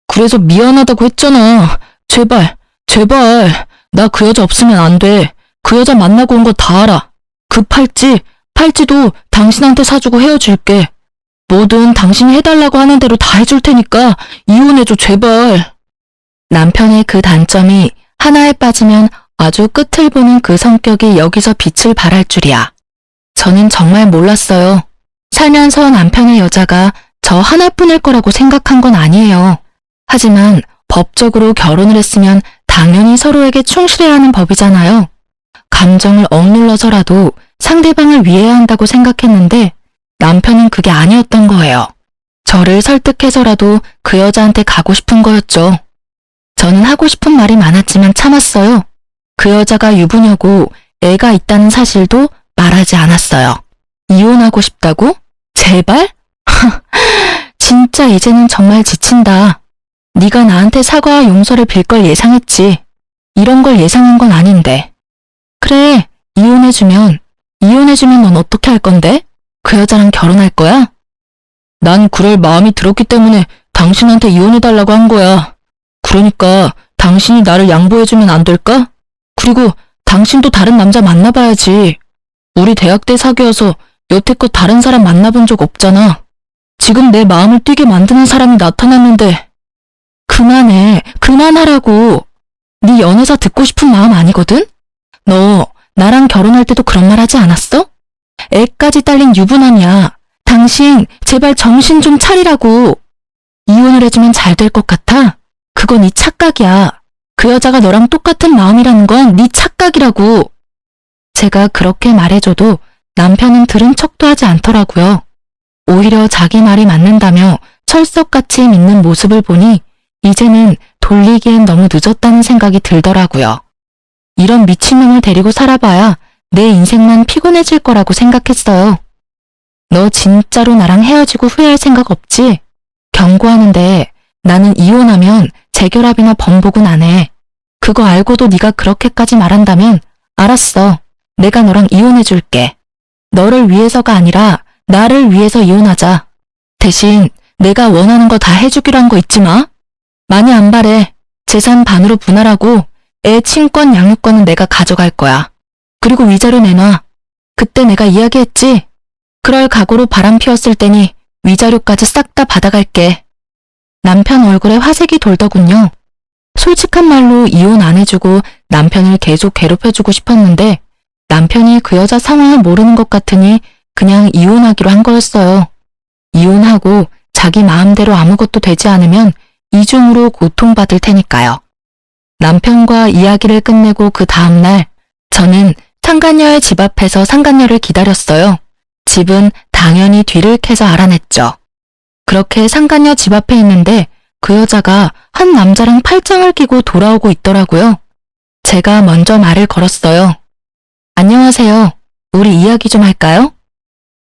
그래서 미안하다고 했잖아. 제발. 나 그 여자 없으면 안 돼. 그 여자 만나고 온 거 다 알아. 그 팔찌도 당신한테 사주고 헤어질게. 뭐든 당신이 해달라고 하는 대로 다 해줄 테니까 이혼해줘, 제발. 남편의 그 단점이 하나에 빠지면 아주 끝을 보는 그 성격이 여기서 빛을 발할 줄이야. 저는 정말 몰랐어요. 살면서 남편의 여자가 저 하나뿐일 거라고 생각한 건 아니에요. 하지만 법적으로 결혼을 했으면 당연히 서로에게 충실해야 하는 법이잖아요. 감정을 억눌러서라도 상대방을 위해야 한다고 생각했는데 남편은 그게 아니었던 거예요. 저를 설득해서라도 그 여자한테 가고 싶은 거였죠. 저는 하고 싶은 말이 많았지만 참았어요. 그 여자가 유부녀고 애가 있다는 사실도 말하지 않았어요. 이혼하고 싶다고? 제발? 진짜 이제는 정말 지친다. 네가 나한테 사과와 용서를 빌 걸 예상했지. 이런 걸 예상한 건 아닌데. 그래, 이혼해주면 넌 어떻게 할 건데? 그 여자랑 결혼할 거야? 난 그럴 마음이 들었기 때문에 당신한테 이혼해달라고 한 거야. 그러니까 당신이 나를 양보해주면 안 될까? 그리고 당신도 다른 남자 만나봐야지. 우리 대학 때 사귀어서 여태껏 다른 사람 만나본 적 없잖아. 지금 내 마음을 뛰게 만드는 사람이 나타났는데. 그만하라고. 네 연애사 듣고 싶은 마음 아니거든? 너 나랑 결혼할 때도 그런 말 하지 않았어? 애까지 딸린 유부남이야. 당신 제발 정신 좀 차리라고. 이혼을 해주면 잘 될 것 같아? 그거 네 착각이야. 그 여자가 너랑 똑같은 마음이라는 건 네 착각이라고. 제가 그렇게 말해줘도 남편은 들은 척도 하지 않더라고요. 오히려 자기 말이 맞는다며 철석같이 믿는 모습을 보니 이제는 돌리기엔 너무 늦었다는 생각이 들더라고요. 이런 미친놈을 데리고 살아봐야 내 인생만 피곤해질 거라고 생각했어요. 너 진짜로 나랑 헤어지고 후회할 생각 없지? 경고하는데 나는 이혼하면 재결합이나 번복은 안 해. 그거 알고도 네가 그렇게까지 말한다면 알았어. 내가 너랑 이혼해줄게. 너를 위해서가 아니라 나를 위해서 이혼하자. 대신 내가 원하는 거 다 해주기로 한 거 잊지 마. 많이 안 바래. 재산 반으로 분할하고 애 친권 양육권은 내가 가져갈 거야. 그리고 위자료 내놔. 그때 내가 이야기했지? 그럴 각오로 바람 피웠을 테니 위자료까지 싹 다 받아갈게. 남편 얼굴에 화색이 돌더군요. 솔직한 말로 이혼 안 해주고 남편을 계속 괴롭혀주고 싶었는데 남편이 그 여자 상황을 모르는 것 같으니 그냥 이혼하기로 한 거였어요. 이혼하고 자기 마음대로 아무것도 되지 않으면 이중으로 고통받을 테니까요. 남편과 이야기를 끝내고 그 다음날 저는 상간녀의 집 앞에서 상간녀를 기다렸어요. 집은 당연히 뒤를 캐서 알아냈죠. 그렇게 상간녀 집 앞에 있는데 그 여자가 한 남자랑 팔짱을 끼고 돌아오고 있더라고요. 제가 먼저 말을 걸었어요. 안녕하세요. 우리 이야기 좀 할까요?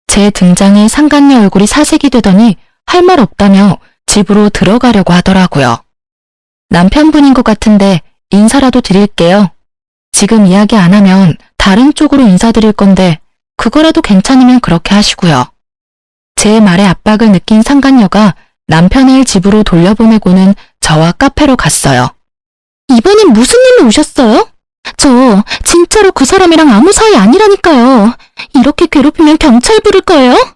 제 등장에 상간녀 얼굴이 사색이 되더니 할 말 없다며 집으로 들어가려고 하더라고요. 남편분인 것 같은데 인사라도 드릴게요. 지금 이야기 안 하면 다른 쪽으로 인사드릴 건데 그거라도 괜찮으면 그렇게 하시고요. 제 말에 압박을 느낀 상간녀가 남편을 집으로 돌려보내고는 저와 카페로 갔어요. 이번엔 무슨 일로 오셨어요? 저 진짜로 그 사람이랑 아무 사이 아니라니까요. 이렇게 괴롭히면 경찰 부를 거예요?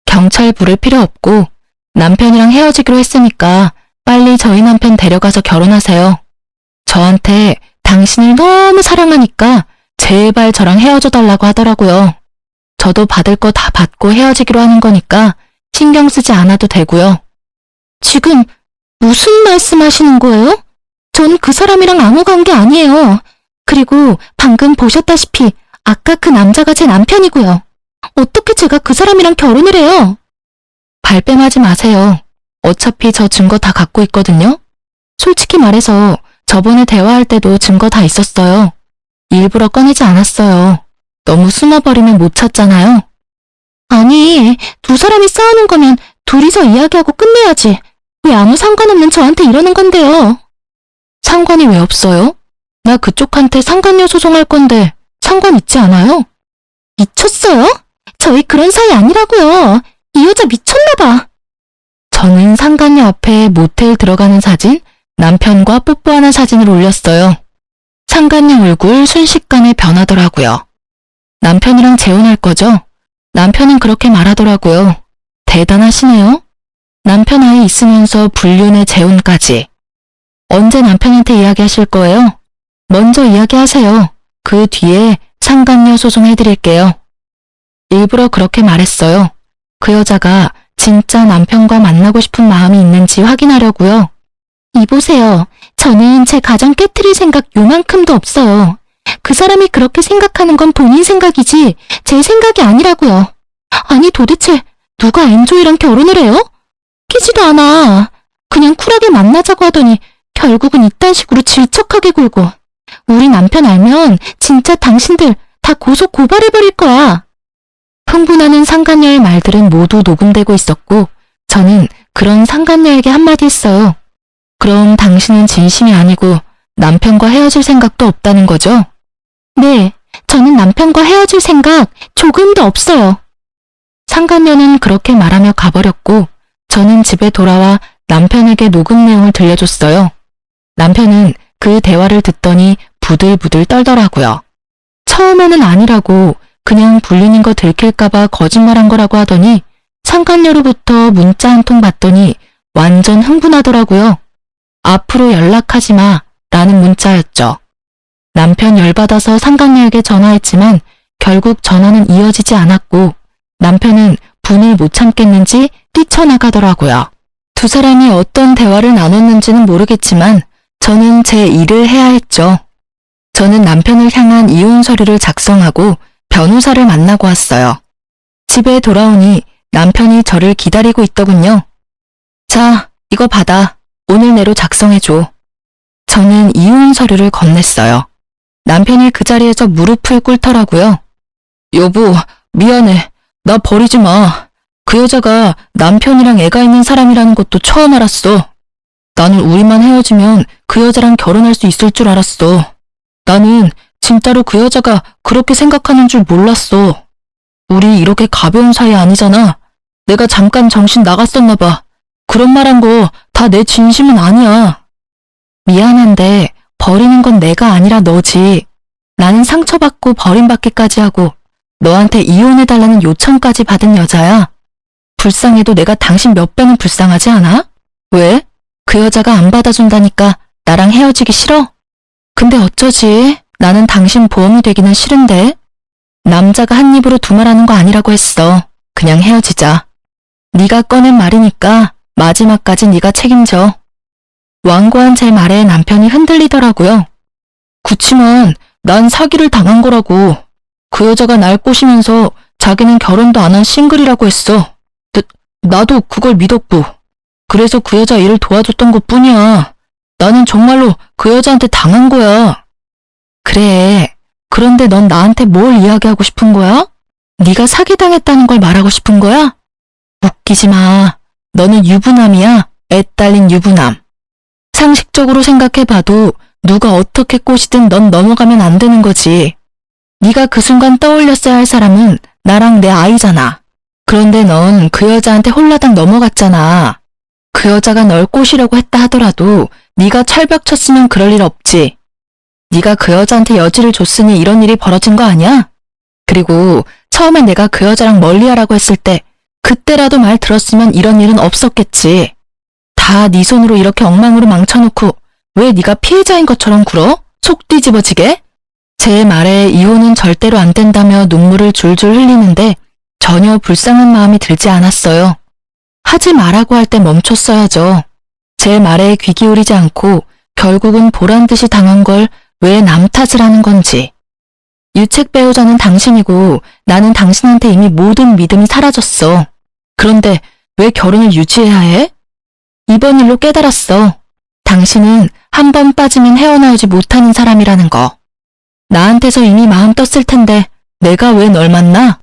경찰 부를 필요 없고 남편이랑 헤어지기로 했으니까 빨리 저희 남편 데려가서 결혼하세요. 저한테 당신을 너무 사랑하니까 제발 저랑 헤어져 달라고 하더라고요. 저도 받을 거 다 받고 헤어지기로 하는 거니까 신경 쓰지 않아도 되고요. 지금 무슨 말씀하시는 거예요? 전 그 사람이랑 아무 관계 아니에요. 그리고 방금 보셨다시피 아까 그 남자가 제 남편이고요. 어떻게 제가 그 사람이랑 결혼을 해요? 발뺌하지 마세요. 어차피 저 증거 다 갖고 있거든요. 솔직히 말해서 저번에 대화할 때도 증거 다 있었어요. 일부러 꺼내지 않았어요. 너무 숨어버리면 못 찾잖아요. 아니, 두 사람이 싸우는 거면 둘이서 이야기하고 끝내야지. 왜 아무 상관없는 저한테 이러는 건데요? 상관이 왜 없어요? 나 그쪽한테 상간녀 소송할 건데 상관 있지 않아요? 미쳤어요? 저희 그런 사이 아니라고요. 이 여자 미쳤나봐. 저는 상간녀 앞에 모텔 들어가는 사진, 남편과 뽀뽀하는 사진을 올렸어요. 상간녀 얼굴 순식간에 변하더라고요. 남편이랑 재혼할 거죠? 남편은 그렇게 말하더라고요. 대단하시네요. 남편 아이 있으면서 불륜의 재혼까지. 언제 남편한테 이야기하실 거예요? 먼저 이야기하세요. 그 뒤에 상간녀 소송 해드릴게요. 일부러 그렇게 말했어요. 그 여자가 진짜 남편과 만나고 싶은 마음이 있는지 확인하려고요. 이보세요. 저는 제 가정 깨트릴 생각 요만큼도 없어요. 그 사람이 그렇게 생각하는 건 본인 생각이지 제 생각이 아니라고요. 아니 도대체 누가 엔조이랑 결혼을 해요? 끼지도 않아. 그냥 쿨하게 만나자고 하더니 결국은 이딴 식으로 질척하게 굴고. 우리 남편 알면 진짜 당신들 다 고소 고발해버릴 거야. 흥분하는 상간녀의 말들은 모두 녹음되고 있었고 저는 그런 상간녀에게 한마디 했어요. 그럼 당신은 진심이 아니고 남편과 헤어질 생각도 없다는 거죠? 네, 저는 남편과 헤어질 생각 조금도 없어요. 상간녀는 그렇게 말하며 가버렸고 저는 집에 돌아와 남편에게 녹음 내용을 들려줬어요. 남편은 그 대화를 듣더니 부들부들 떨더라고요. 처음에는 아니라고 그냥 불륜인 거 들킬까봐 거짓말한 거라고 하더니 상간녀로부터 문자 한 통 받더니 완전 흥분하더라고요. 앞으로 연락하지 마 라는 문자였죠. 남편 열받아서 상간녀에게 전화했지만 결국 전화는 이어지지 않았고 남편은 분을 못 참겠는지 뛰쳐나가더라고요. 두 사람이 어떤 대화를 나눴는지는 모르겠지만 저는 제 일을 해야 했죠. 저는 남편을 향한 이혼 서류를 작성하고 변호사를 만나고 왔어요. 집에 돌아오니 남편이 저를 기다리고 있더군요. 자, 이거 받아. 오늘 내로 작성해줘. 저는 이혼 서류를 건넸어요. 남편이 그 자리에서 무릎을 꿇더라고요. 여보, 미안해. 나 버리지 마. 그 여자가 남편이랑 애가 있는 사람이라는 것도 처음 알았어. 나는 우리만 헤어지면 그 여자랑 결혼할 수 있을 줄 알았어. 나는 진짜로 그 여자가 그렇게 생각하는 줄 몰랐어. 우리 이렇게 가벼운 사이 아니잖아. 내가 잠깐 정신 나갔었나 봐. 그런 말 한 거 다 내 진심은 아니야. 미안한데 버리는 건 내가 아니라 너지. 나는 상처받고 버림받기까지 하고 너한테 이혼해달라는 요청까지 받은 여자야. 불쌍해도 내가 당신 몇 배는 불쌍하지 않아? 왜? 그 여자가 안 받아준다니까 나랑 헤어지기 싫어? 근데 어쩌지? 나는 당신 보험이 되기는 싫은데. 남자가 한 입으로 두 말하는 거 아니라고 했어. 그냥 헤어지자. 네가 꺼낸 말이니까 마지막까지 네가 책임져. 완고한 제 말에 남편이 흔들리더라고요. 그치만 난 사기를 당한 거라고. 그 여자가 날 꼬시면서 자기는 결혼도 안 한 싱글이라고 했어. 나도 그걸 믿었고. 그래서 그 여자 일을 도와줬던 것 뿐이야. 나는 정말로 그 여자한테 당한 거야. 그래. 그런데 넌 나한테 뭘 이야기하고 싶은 거야? 네가 사기당했다는 걸 말하고 싶은 거야? 웃기지 마. 너는 유부남이야. 애 딸린 유부남. 상식적으로 생각해봐도 누가 어떻게 꼬시든 넌 넘어가면 안 되는 거지. 네가 그 순간 떠올렸어야 할 사람은 나랑 내 아이잖아. 그런데 넌 그 여자한테 홀라당 넘어갔잖아. 그 여자가 널 꼬시려고 했다 하더라도 네가 철벽 쳤으면 그럴 일 없지. 네가 그 여자한테 여지를 줬으니 이런 일이 벌어진 거 아니야? 그리고 처음에 내가 그 여자랑 멀리하라고 했을 때 그때라도 말 들었으면 이런 일은 없었겠지. 다 네 손으로 이렇게 엉망으로 망쳐놓고 왜 네가 피해자인 것처럼 굴어? 속 뒤집어지게? 제 말에 이혼은 절대로 안 된다며 눈물을 줄줄 흘리는데 전혀 불쌍한 마음이 들지 않았어요. 하지 말라고 할 때 멈췄어야죠. 제 말에 귀 기울이지 않고 결국은 보란듯이 당한 걸 왜 남 탓을 하는 건지. 유책 배우자는 당신이고 나는 당신한테 이미 모든 믿음이 사라졌어. 그런데 왜 결혼을 유지해야 해? 이번 일로 깨달았어. 당신은 한 번 빠지면 헤어나오지 못하는 사람이라는 거. 나한테서 이미 마음 떴을 텐데 내가 왜 널 만나?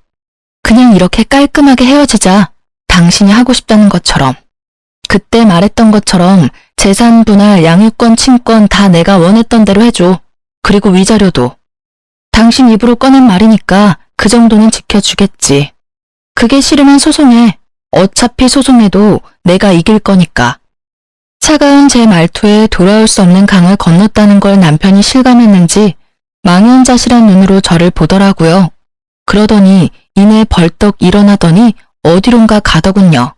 그냥 이렇게 깔끔하게 헤어지자. 당신이 하고 싶다는 것처럼. 그때 말했던 것처럼 재산 분할, 양육권, 친권 다 내가 원했던 대로 해줘. 그리고 위자료도. 당신 입으로 꺼낸 말이니까 그 정도는 지켜주겠지. 그게 싫으면 소송해. 어차피 소송해도 내가 이길 거니까. 차가운 제 말투에 돌아올 수 없는 강을 건넜다는 걸 남편이 실감했는지 망연자실한 눈으로 저를 보더라고요. 그러더니 이내 벌떡 일어나더니 어디론가 가더군요.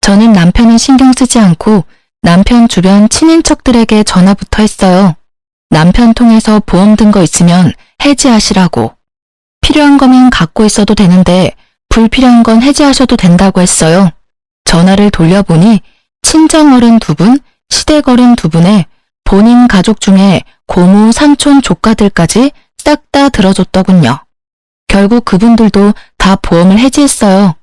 저는 남편은 신경 쓰지 않고 남편 주변 친인척들에게 전화부터 했어요. 남편 통해서 보험 든 거 있으면 해지하시라고. 필요한 거면 갖고 있어도 되는데 불필요한 건 해지하셔도 된다고 했어요. 전화를 돌려보니 친정어른 2분, 시댁어른 2분에 본인 가족 중에 고모, 삼촌, 조카들까지 싹 다 들어줬더군요. 결국 그분들도 다 보험을 해지했어요.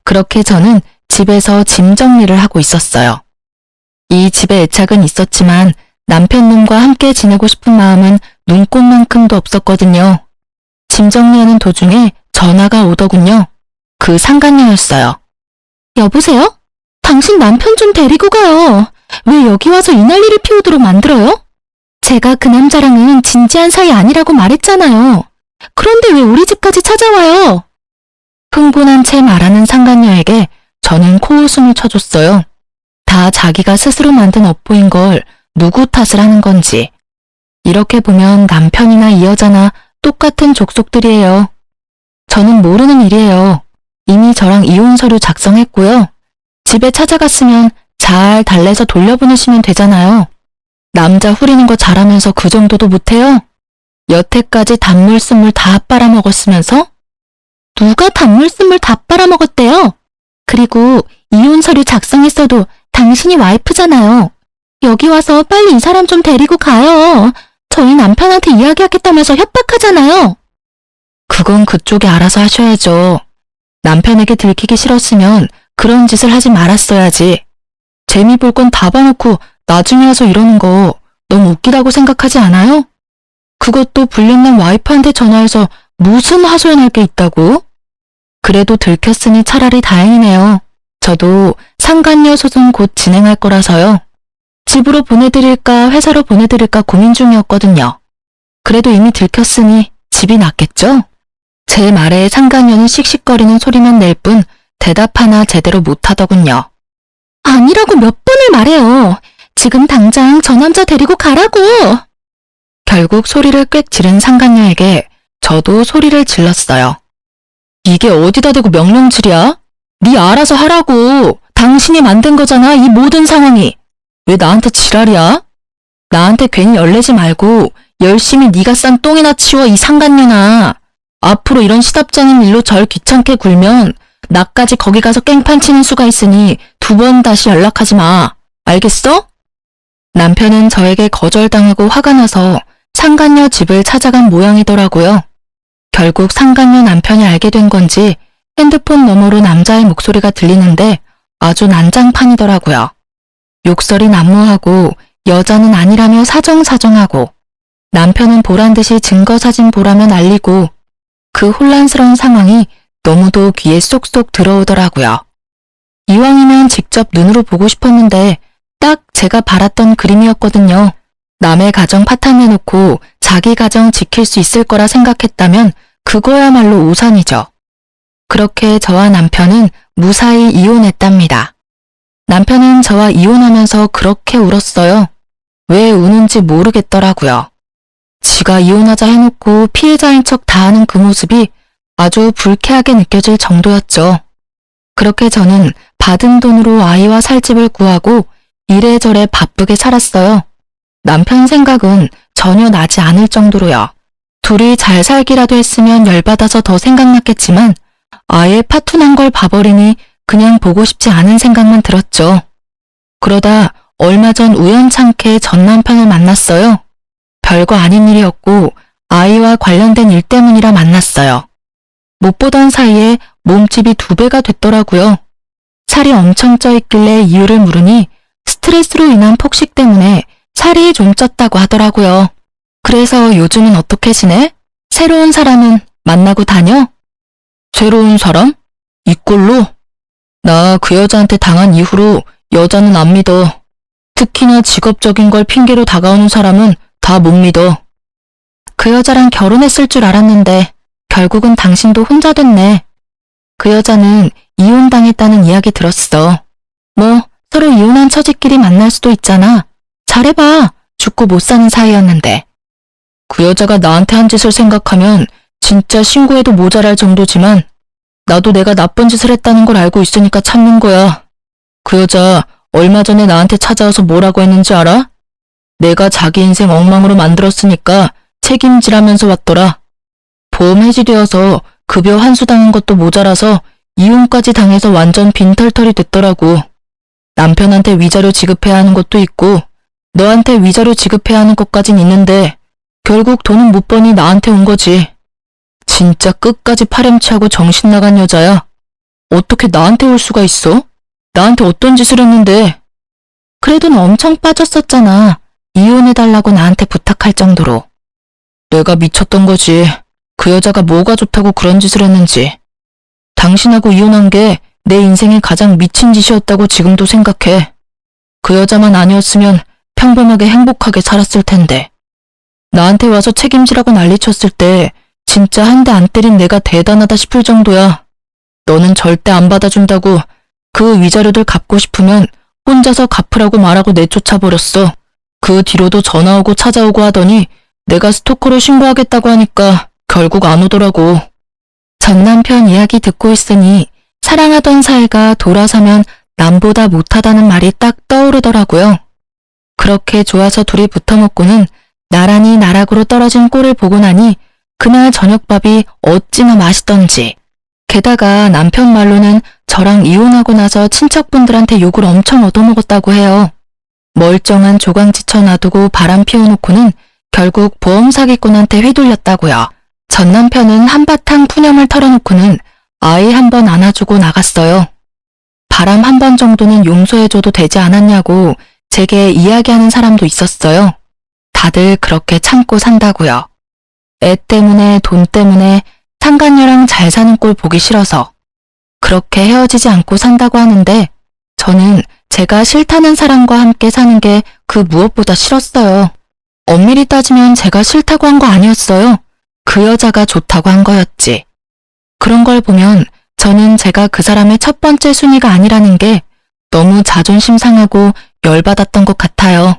그렇게 저는 집에서 짐 정리를 하고 있었어요. 이 집에 애착은 있었지만 남편놈과 함께 지내고 싶은 마음은 눈꼽만큼도 없었거든요. 짐 정리하는 도중에 전화가 오더군요. 그 상간녀였어요. 여보세요? 당신 남편 좀 데리고 가요. 왜 여기 와서 이 난리를 피우도록 만들어요? 제가 그 남자랑은 진지한 사이 아니라고 말했잖아요. 그런데 왜 우리 집까지 찾아와요? 흥분한 채 말하는 상간녀에게 저는 코웃음을 쳐줬어요. 다 자기가 스스로 만든 업보인 걸 누구 탓을 하는 건지. 이렇게 보면 남편이나 이 여자나 똑같은 족속들이에요. 저는 모르는 일이에요. 이미 저랑 이혼 서류 작성했고요. 집에 찾아갔으면 잘 달래서 돌려보내시면 되잖아요. 남자 후리는 거 잘하면서 그 정도도 못해요? 여태까지 단물 쓴물 다 빨아먹었으면서? 누가 단물 쓴물 다 빨아먹었대요? 그리고 이혼 서류 작성했어도 당신이 와이프잖아요. 여기 와서 빨리 이 사람 좀 데리고 가요. 저희 남편한테 이야기하겠다면서 협박하잖아요. 그건 그쪽이 알아서 하셔야죠. 남편에게 들키기 싫었으면 그런 짓을 하지 말았어야지. 재미 볼 건 다 봐놓고 나중에 와서 이러는 거 너무 웃기다고 생각하지 않아요? 그것도 불륜남 와이프한테 전화해서 무슨 하소연할 게 있다고? 그래도 들켰으니 차라리 다행이네요. 저도 상간녀 소송 곧 진행할 거라서요. 집으로 보내드릴까 회사로 보내드릴까 고민 중이었거든요. 그래도 이미 들켰으니 집이 낫겠죠? 제 말에 상간녀는 씩씩거리는 소리만 낼 뿐 대답 하나 제대로 못하더군요. 아니라고 몇 번을 말해요. 지금 당장 저 남자 데리고 가라고. 결국 소리를 꽥 지른 상간녀에게 저도 소리를 질렀어요. 이게 어디다 대고 명령질이야? 네 알아서 하라고. 당신이 만든 거잖아, 이 모든 상황이. 왜 나한테 지랄이야? 나한테 괜히 열내지 말고 열심히 네가 싼 똥이나 치워, 이 상간녀나. 앞으로 이런 시답잖은 일로 절 귀찮게 굴면 나까지 거기 가서 깽판 치는 수가 있으니 2번 다시 연락하지 마. 알겠어? 남편은 저에게 거절당하고 화가 나서 상간녀 집을 찾아간 모양이더라고요. 결국 상간녀 남편이 알게 된 건지 핸드폰 너머로 남자의 목소리가 들리는데 아주 난장판이더라고요. 욕설이 난무하고 여자는 아니라며 사정사정하고 남편은 보란듯이 증거사진 보라며 난리고 그 혼란스러운 상황이 너무도 귀에 쏙쏙 들어오더라고요. 이왕이면 직접 눈으로 보고 싶었는데 딱 제가 바랐던 그림이었거든요. 남의 가정 파탄내놓고 자기 가정 지킬 수 있을 거라 생각했다면 그거야말로 오산이죠. 그렇게 저와 남편은 무사히 이혼했답니다. 남편은 저와 이혼하면서 그렇게 울었어요. 왜 우는지 모르겠더라고요. 지가 이혼하자 해놓고 피해자인 척 다하는 그 모습이 아주 불쾌하게 느껴질 정도였죠. 그렇게 저는 받은 돈으로 아이와 살 집을 구하고 이래저래 바쁘게 살았어요. 남편 생각은 전혀 나지 않을 정도로요. 둘이 잘 살기라도 했으면 열받아서 더 생각났겠지만 아예 파투난 걸 봐버리니 그냥 보고 싶지 않은 생각만 들었죠. 그러다 얼마 전 우연찮게 전 남편을 만났어요. 별거 아닌 일이었고 아이와 관련된 일 때문이라 만났어요. 못 보던 사이에 몸집이 2배가 됐더라고요. 살이 엄청 쪄 있길래 이유를 물으니 스트레스로 인한 폭식 때문에 살이 좀 쪘다고 하더라고요. 그래서 요즘은 어떻게 지내? 새로운 사람은 만나고 다녀? 새로운 사람? 이 꼴로? 나 그 여자한테 당한 이후로 여자는 안 믿어. 특히나 직업적인 걸 핑계로 다가오는 사람은 다 못 믿어. 그 여자랑 결혼했을 줄 알았는데 결국은 당신도 혼자 됐네. 그 여자는 이혼당했다는 이야기 들었어. 뭐 서로 이혼한 처지끼리 만날 수도 있잖아. 잘해봐. 죽고 못 사는 사이였는데. 그 여자가 나한테 한 짓을 생각하면 진짜 신고해도 모자랄 정도지만 나도 내가 나쁜 짓을 했다는 걸 알고 있으니까 참는 거야. 그 여자 얼마 전에 나한테 찾아와서 뭐라고 했는지 알아? 내가 자기 인생 엉망으로 만들었으니까 책임지라면서 왔더라. 보험 해지되어서 급여 환수 당한 것도 모자라서 이혼까지 당해서 완전 빈털털이 됐더라고. 남편한테 위자료 지급해야 하는 것도 있고 너한테 위자료 지급해야 하는 것까진 있는데 결국 돈은 못 버니 나한테 온 거지. 진짜 끝까지 파렴치하고 정신 나간 여자야. 어떻게 나한테 올 수가 있어? 나한테 어떤 짓을 했는데? 그래도 너 엄청 빠졌었잖아. 이혼해달라고 나한테 부탁할 정도로. 내가 미쳤던 거지. 그 여자가 뭐가 좋다고 그런 짓을 했는지. 당신하고 이혼한 게 내 인생에 가장 미친 짓이었다고 지금도 생각해. 그 여자만 아니었으면 평범하게 행복하게 살았을 텐데. 나한테 와서 책임지라고 난리쳤을 때 진짜 한 대 안 때린 내가 대단하다 싶을 정도야. 너는 절대 안 받아준다고 그 위자료들 갚고 싶으면 혼자서 갚으라고 말하고 내쫓아버렸어. 그 뒤로도 전화 오고 찾아오고 하더니 내가 스토커로 신고하겠다고 하니까 결국 안 오더라고. 전 남편 이야기 듣고 있으니 사랑하던 사이가 돌아서면 남보다 못하다는 말이 딱 떠오르더라고요. 그렇게 좋아서 둘이 붙어먹고는 나란히 나락으로 떨어진 꼴을 보고 나니 그날 저녁밥이 어찌나 맛있던지. 게다가 남편 말로는 저랑 이혼하고 나서 친척분들한테 욕을 엄청 얻어먹었다고 해요. 멀쩡한 조강지쳐 놔두고 바람 피워놓고는 결국 보험 사기꾼한테 휘둘렸다고요. 전 남편은 한바탕 푸념을 털어놓고는 아이 한 번 안아주고 나갔어요. 바람 한 번 정도는 용서해줘도 되지 않았냐고 제게 이야기하는 사람도 있었어요. 다들 그렇게 참고 산다고요. 애 때문에 돈 때문에 상간녀랑 잘 사는 꼴 보기 싫어서 그렇게 헤어지지 않고 산다고 하는데 저는 제가 싫다는 사람과 함께 사는 게 그 무엇보다 싫었어요. 엄밀히 따지면 제가 싫다고 한 거 아니었어요. 그 여자가 좋다고 한 거였지. 그런 걸 보면 저는 제가 그 사람의 첫 번째 순위가 아니라는 게 너무 자존심 상하고 열받았던 것 같아요.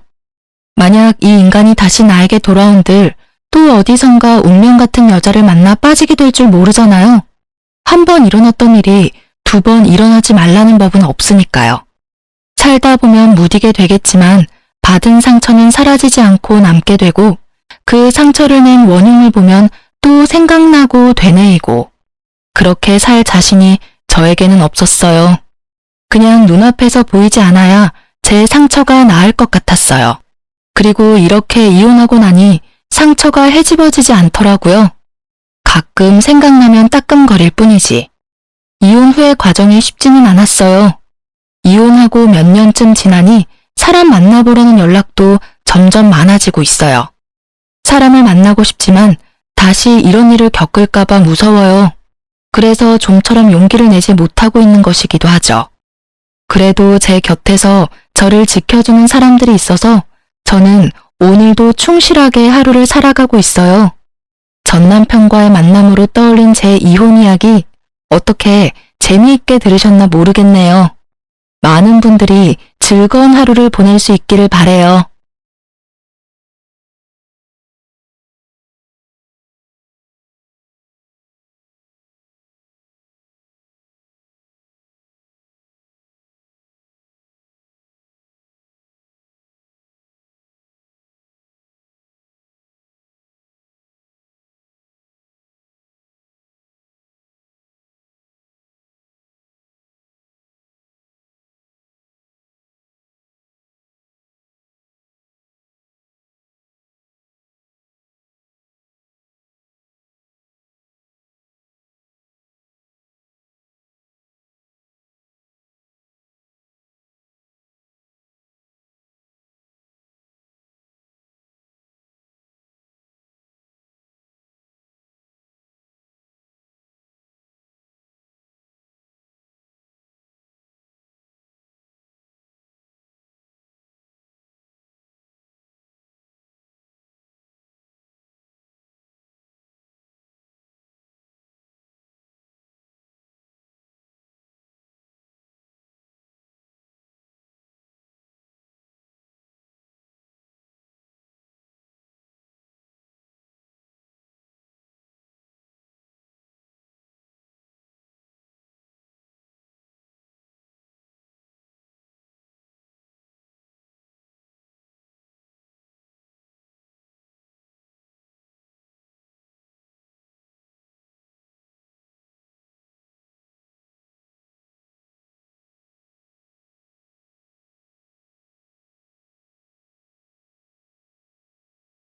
만약 이 인간이 다시 나에게 돌아온들 또 어디선가 운명 같은 여자를 만나 빠지게 될 줄 모르잖아요. 한 번 일어났던 일이 2번 일어나지 말라는 법은 없으니까요. 살다 보면 무디게 되겠지만 받은 상처는 사라지지 않고 남게 되고 그 상처를 낸 원흉을 보면 또 생각나고 되뇌이고 그렇게 살 자신이 저에게는 없었어요. 그냥 눈앞에서 보이지 않아야 제 상처가 나을 것 같았어요. 그리고 이렇게 이혼하고 나니 상처가 헤집어지지 않더라고요. 가끔 생각나면 따끔거릴 뿐이지. 이혼 후의 과정이 쉽지는 않았어요. 이혼하고 몇 년쯤 지나니 사람 만나보려는 연락도 점점 많아지고 있어요. 사람을 만나고 싶지만 다시 이런 일을 겪을까봐 무서워요. 그래서 좀처럼 용기를 내지 못하고 있는 것이기도 하죠. 그래도 제 곁에서 저를 지켜주는 사람들이 있어서 저는 오늘도 충실하게 하루를 살아가고 있어요. 전 남편과의 만남으로 떠올린 제 이혼 이야기 어떻게 재미있게 들으셨나 모르겠네요. 많은 분들이 즐거운 하루를 보낼 수 있기를 바래요.